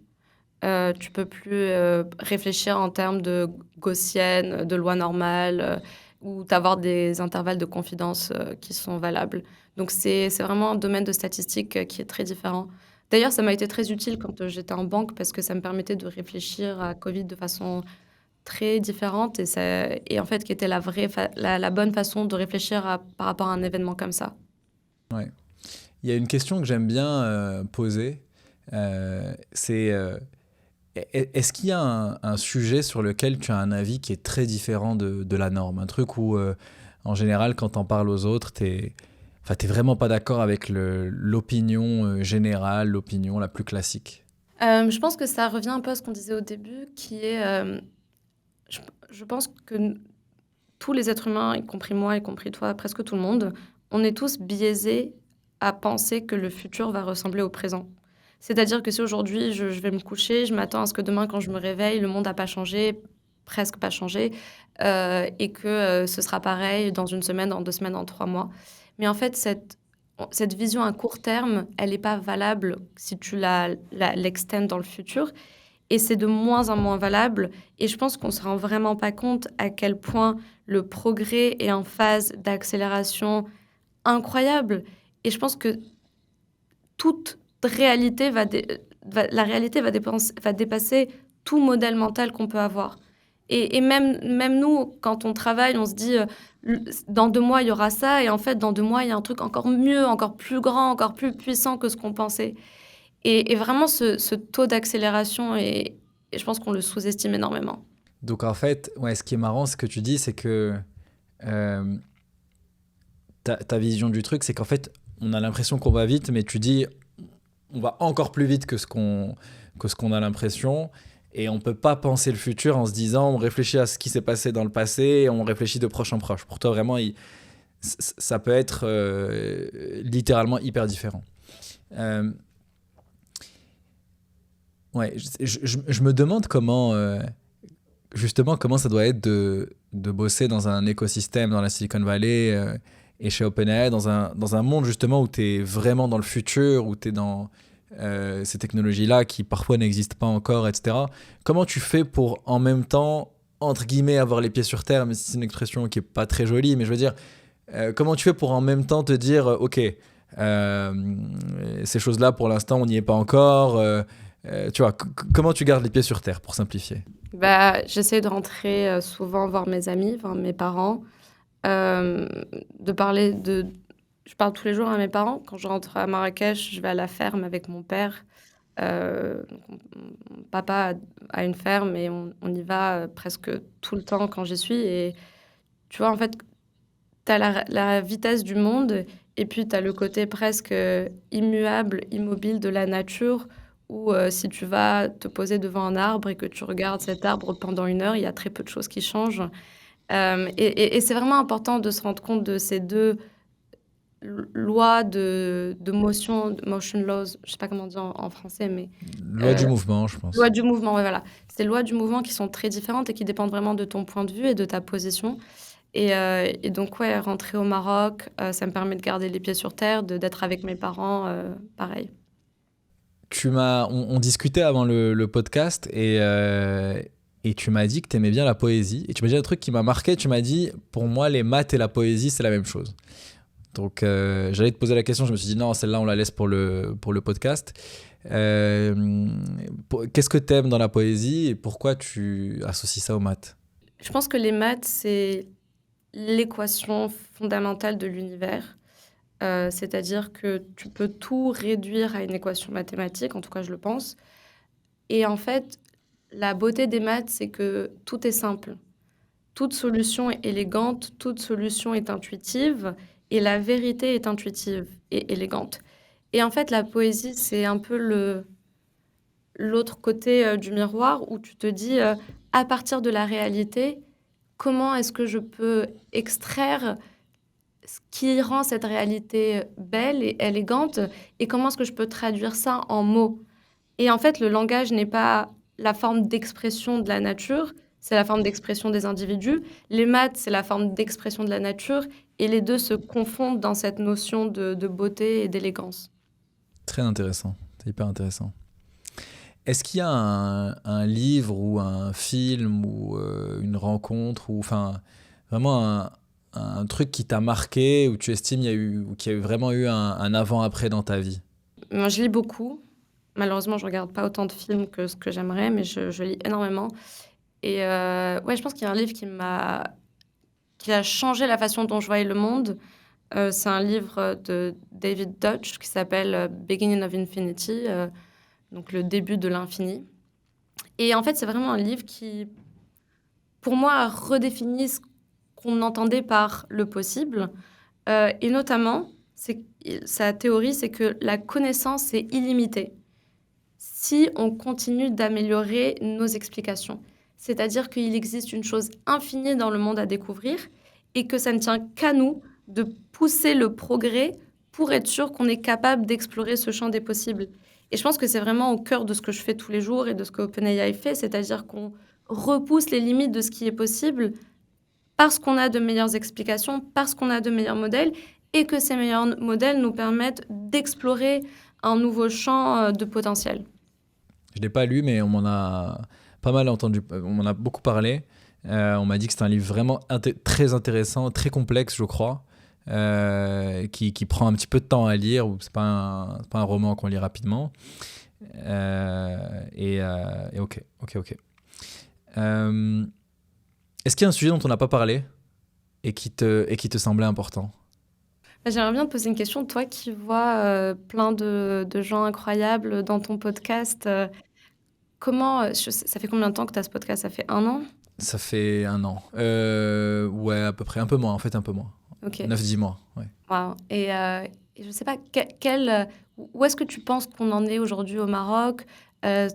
Tu peux plus réfléchir en termes de gaussienne, de loi normale, ou d'avoir des intervalles de confidence qui sont valables. Donc, c'est vraiment un domaine de statistique qui est très différent. D'ailleurs, ça m'a été très utile quand j'étais en banque, parce que ça me permettait de réfléchir à Covid de façon très différente, et en fait qui était la bonne façon de réfléchir par rapport à un événement comme ça. Ouais. Il y a une question que j'aime bien poser, c'est est-ce qu'il y a un sujet sur lequel tu as un avis qui est très différent de la norme? Un truc où, en général, quand t'en parles aux autres, t'es vraiment pas d'accord avec l'opinion générale, l'opinion la plus classique. Je pense que ça revient un peu à ce qu'on disait au début, qui est, je pense que tous les êtres humains, y compris moi, y compris toi, presque tout le monde, on est tous biaisés à penser que le futur va ressembler au présent. C'est-à-dire que si aujourd'hui je vais me coucher, je m'attends à ce que demain, quand je me réveille, le monde n'a pas changé, presque pas changé, et que ce sera pareil dans une semaine, dans 2 semaines, dans 3 mois. Mais en fait, cette vision à court terme, elle n'est pas valable si tu l'extends dans le futur. Et c'est de moins en moins valable. Et je pense qu'on ne se rend vraiment pas compte à quel point le progrès est en phase d'accélération incroyable. Et je pense que toute réalité la réalité va dépasser tout modèle mental qu'on peut avoir. Et même nous, quand on travaille, on se dit, dans 2 mois, il y aura ça. Et en fait, dans 2 mois, il y a un truc encore mieux, encore plus grand, encore plus puissant que ce qu'on pensait. Et vraiment ce taux d'accélération et je pense qu'on le sous-estime énormément. Donc en fait, ouais, ce qui est marrant, ce que tu dis, c'est que euh, ta vision du truc, c'est qu'en fait, on a l'impression qu'on va vite, mais tu dis, on va encore plus vite que ce qu'on a l'impression. Et on peut pas penser le futur en se disant, on réfléchit à ce qui s'est passé dans le passé, et on réfléchit de proche en proche. Pour toi, vraiment, ça peut être littéralement hyper différent. Euh, ouais, je me demande comment, justement, comment ça doit être de bosser dans un écosystème dans la Silicon Valley et chez OpenAI, dans un monde justement où tu es vraiment dans le futur, où tu es dans ces technologies-là qui parfois n'existent pas encore, etc. Comment tu fais pour en même temps, entre guillemets, avoir les pieds sur terre, mais c'est une expression qui est pas très jolie, mais je veux dire, comment tu fais pour en même temps te dire, ok, ces choses-là pour l'instant on n'y est pas encore, tu vois, comment tu gardes les pieds sur terre pour simplifier? Bah, j'essaie de rentrer, souvent voir mes amis, voir mes parents, hem, de parler de je parle tous les jours à mes parents. Quand je rentre à Marrakech, je vais à la ferme avec mon père. Donc mon papa a une ferme et on y va, presque tout le temps quand j'y suis et tu vois, en fait, tu as la vitesse du monde et puis tu as le côté presque, immuable, immobile de la nature où, si tu vas te poser devant un arbre et que tu regardes cet arbre pendant 1 heure, il y a très peu de choses qui changent. Et c'est vraiment important de se rendre compte de ces 2 lois de motion laws, je sais pas comment dire en français, mais Loi du heu, mouvement, je loi pense. du mouvement, ouais, voilà. C'est les lois du mouvement qui sont très différentes et qui dépendent vraiment de ton point de vue et de ta position. Et donc ouais, rentrer au Maroc, ça me permet de garder les pieds sur terre, d'être avec mes parents, pareil. On discutait avant le podcast et tu m'as dit que tu aimais bien la poésie. Et tu m'as dit un truc qui m'a marqué. Tu m'as dit, pour moi, les maths et la poésie, c'est la même chose. Donc, j'allais te poser la question. Je me suis dit, non, celle-là, on la laisse pour le podcast. Qu'est-ce que tu aimes dans la poésie et pourquoi tu associes ça aux maths? Je pense que les maths, c'est l'équation fondamentale de l'univers. C'est-à-dire que tu peux tout réduire à une équation mathématique, en tout cas je le pense. Et en fait, la beauté des maths, c'est que tout est simple. Toute solution est élégante, toute solution est intuitive et la vérité est intuitive et élégante. Et en fait, la poésie, c'est un peu l'autre côté, du miroir où tu te dis, à partir de la réalité, comment est-ce que je peux extraire ce qui rend cette réalité belle et élégante et comment est-ce que je peux traduire ça en mots? Et en fait, le langage n'est pas la forme d'expression de la nature, c'est la forme d'expression des individus. Les maths, c'est la forme d'expression de la nature et les 2 se confondent dans cette notion de beauté et d'élégance. Très intéressant. C'est hyper intéressant. Est-ce qu'il y a un livre ou un film ou une rencontre ou enfin vraiment un truc qui t'a marqué ou tu estimes qu'il y a eu vraiment eu un avant-après dans ta vie? Moi, je lis beaucoup. Malheureusement, je regarde pas autant de films que ce que j'aimerais, mais je lis énormément et ouais, je pense qu'il y a un livre qui a changé la façon dont je voyais le monde. C'est un livre de David Deutsch qui s'appelle, Beginning of Infinity, donc le début de l'infini. Et en fait, c'est vraiment un livre qui, pour moi, a redéfini ce qu'on entendait par le possible, et notamment, sa théorie, c'est que la connaissance est illimitée si on continue d'améliorer nos explications. C'est-à-dire qu'il existe une chose infinie dans le monde à découvrir et que ça ne tient qu'à nous de pousser le progrès pour être sûr qu'on est capable d'explorer ce champ des possibles. Et je pense que c'est vraiment au cœur de ce que je fais tous les jours et de ce que OpenAI fait, c'est-à-dire qu'on repousse les limites de ce qui est possible parce qu'on a de meilleures explications, parce qu'on a de meilleurs modèles et que ces meilleurs modèles nous permettent d'explorer un nouveau champ de potentiel. Je l'ai pas lu, mais on m'en a pas mal entendu, on m'en a beaucoup parlé. On m'a dit que c'est un livre vraiment très intéressant, très complexe, je crois, qui prend un petit peu de temps à lire. C'est pas un roman qu'on lit rapidement. Et ok, ok, ok. Est-ce qu'il y a un sujet dont on n'a pas parlé et qui te semblait important? J'aimerais bien te poser une question. Toi qui vois, plein de gens incroyables dans ton podcast, comment, je sais ça fait combien de temps que tu as ce podcast? Ça fait 1 an? Ça fait 1 an. Ouais, à peu près. Un peu moins, en fait, un peu moins. OK. 9-10 mois, ouais. Waouh et je sais pas où est-ce que tu penses qu'on en est aujourd'hui au Maroc?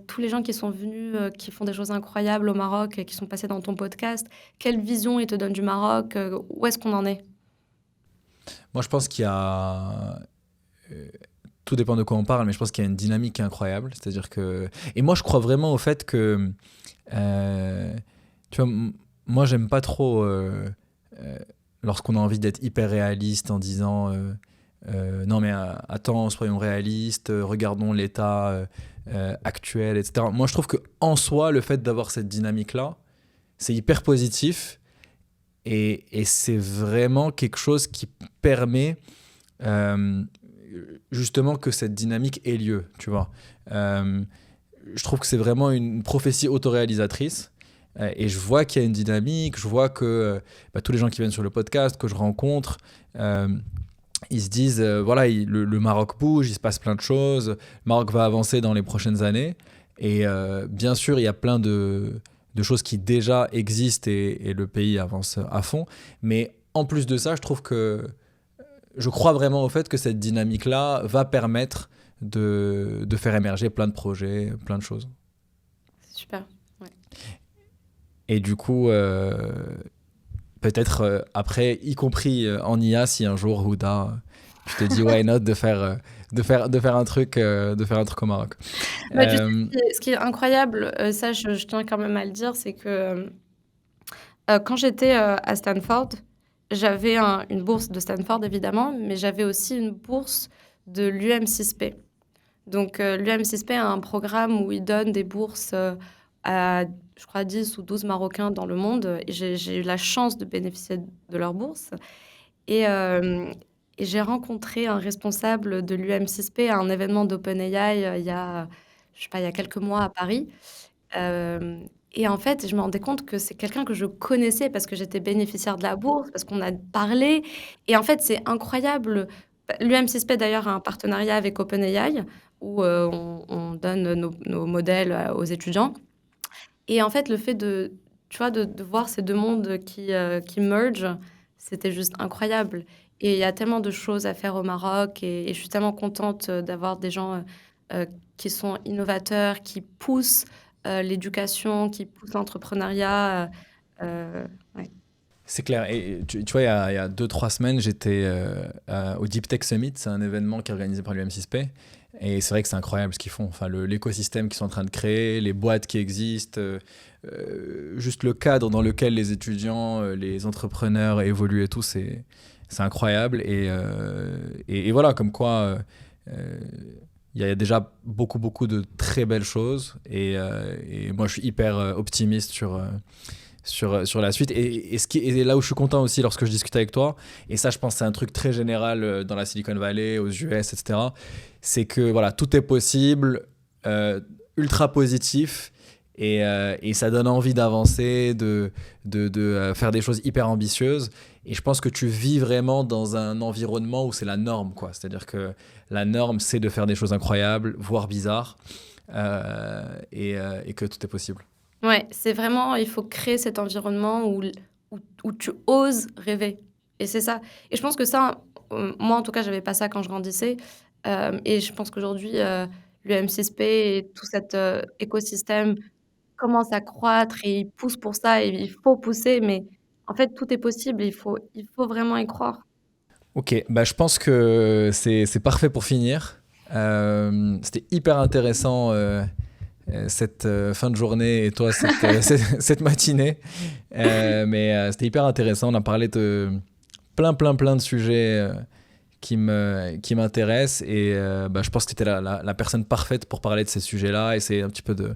Tous les gens qui sont venus, qui font des choses incroyables au Maroc et qui sont passés dans ton podcast, quelle vision ils te donnent du Maroc? Où est-ce qu'on en est? Moi, je pense qu'il y a... tout dépend de quoi on parle, mais je pense qu'il y a une dynamique incroyable. C'est-à-dire que... Et moi, je crois vraiment au fait que... tu vois, moi, j'aime pas trop lorsqu'on a envie d'être hyper réaliste en disant non, mais attends, soyons réalistes, regardons l'état actuel, etc. Moi, je trouve qu'en soi, le fait d'avoir cette dynamique-là, c'est hyper positif et c'est vraiment quelque chose qui permet justement que cette dynamique ait lieu, tu vois. Je trouve que c'est vraiment une prophétie autoréalisatrice. Et je vois qu'il y a une dynamique, je vois que tous les gens qui viennent sur le podcast, que je rencontre, ils se disent, voilà, le Maroc bouge, il se passe plein de choses, le Maroc va avancer dans les prochaines années. Et bien sûr, il y a plein de choses qui déjà existent et le pays avance à fond. Mais en plus de ça, je crois vraiment au fait que cette dynamique-là va permettre de faire émerger plein de projets, plein de choses. C'est super, ouais. Et du coup, peut-être après, y compris en IA, si un jour, Houda, je te dis why not de faire un truc au Maroc. Bah, tu sais, ce qui est incroyable, ça je tiens quand même à le dire, c'est que, quand j'étais, à Stanford, j'avais une bourse de Stanford évidemment, mais j'avais aussi une bourse de l'UM6P. Donc, l'UM6P a un programme où ils donnent des bourses, à je crois 10 ou 12 Marocains dans le monde et j'ai eu la chance de bénéficier de leur bourse et j'ai rencontré un responsable de l'UM6P à un événement d'OpenAI, il y a, je sais pas, il y a quelques mois à Paris. Hem et en fait, je me rendais compte que c'est quelqu'un que je connaissais parce que j'étais bénéficiaire de la bourse, parce qu'on a parlé et en fait, c'est incroyable. L'UM6P d'ailleurs a un partenariat avec OpenAI où, on donne nos modèles, aux étudiants et en fait, le fait tu vois, de voir ces 2 mondes qui merge, c'était juste incroyable et il y a tellement de choses à faire au Maroc et je suis tellement contente, d'avoir des gens, qui sont innovateurs, qui poussent, l'éducation, qui poussent l'entrepreneuriat, ouais. C'est clair. Et tu vois, il y a 2-3 semaines, j'étais au Deep Tech Summit. C'est un événement qui est organisé par l'UM6P. Et c'est vrai que c'est incroyable ce qu'ils font. Enfin, l'écosystème qu'ils sont en train de créer, les boîtes qui existent, juste le cadre dans lequel les étudiants, les entrepreneurs évoluent et tout, c'est incroyable. Et voilà, comme quoi, il y a déjà beaucoup de très belles choses. Et moi, je suis hyper optimiste sur la suite. Et là où je suis content aussi lorsque je discute avec toi, et ça je pense que c'est un truc très général dans la Silicon Valley, aux US, etc., c'est que voilà, tout est possible, ultra positif, et ça donne envie d'avancer, de faire des choses hyper ambitieuses. Et je pense que tu vis vraiment dans un environnement où c'est la norme, quoi. C'est-à-dire que la norme, c'est de faire des choses incroyables, voire bizarres, et que tout est possible. Ouais, c'est vraiment il faut créer cet environnement où tu oses rêver et c'est ça et je pense que ça, moi, en tout cas, j'avais pas ça quand je grandissais, et je pense qu'aujourd'hui, l'UM6P et tout cet, écosystème commence à croître et il pousse pour ça et il faut pousser mais en fait, tout est possible, il faut vraiment y croire. Ok, bah, je pense que c'est parfait pour finir. C'était hyper intéressant cette fin de journée et toi cette matinée. Mais c'était hyper intéressant. On a parlé de plein de sujets qui m'intéressent et bah, je pense que tu étais la personne parfaite pour parler de ces sujets-là, essayer un petit peu de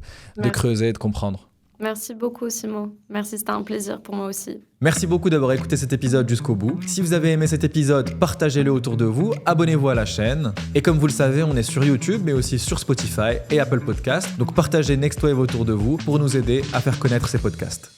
creuser, de comprendre. Merci beaucoup, Simon. Merci, c'était un plaisir pour moi aussi. Merci beaucoup d'avoir écouté cet épisode jusqu'au bout. Si vous avez aimé cet épisode, partagez-le autour de vous, abonnez-vous à la chaîne. Et comme vous le savez, on est sur YouTube, mais aussi sur Spotify et Apple Podcasts. Donc partagez Next Wave autour de vous pour nous aider à faire connaître ces podcasts.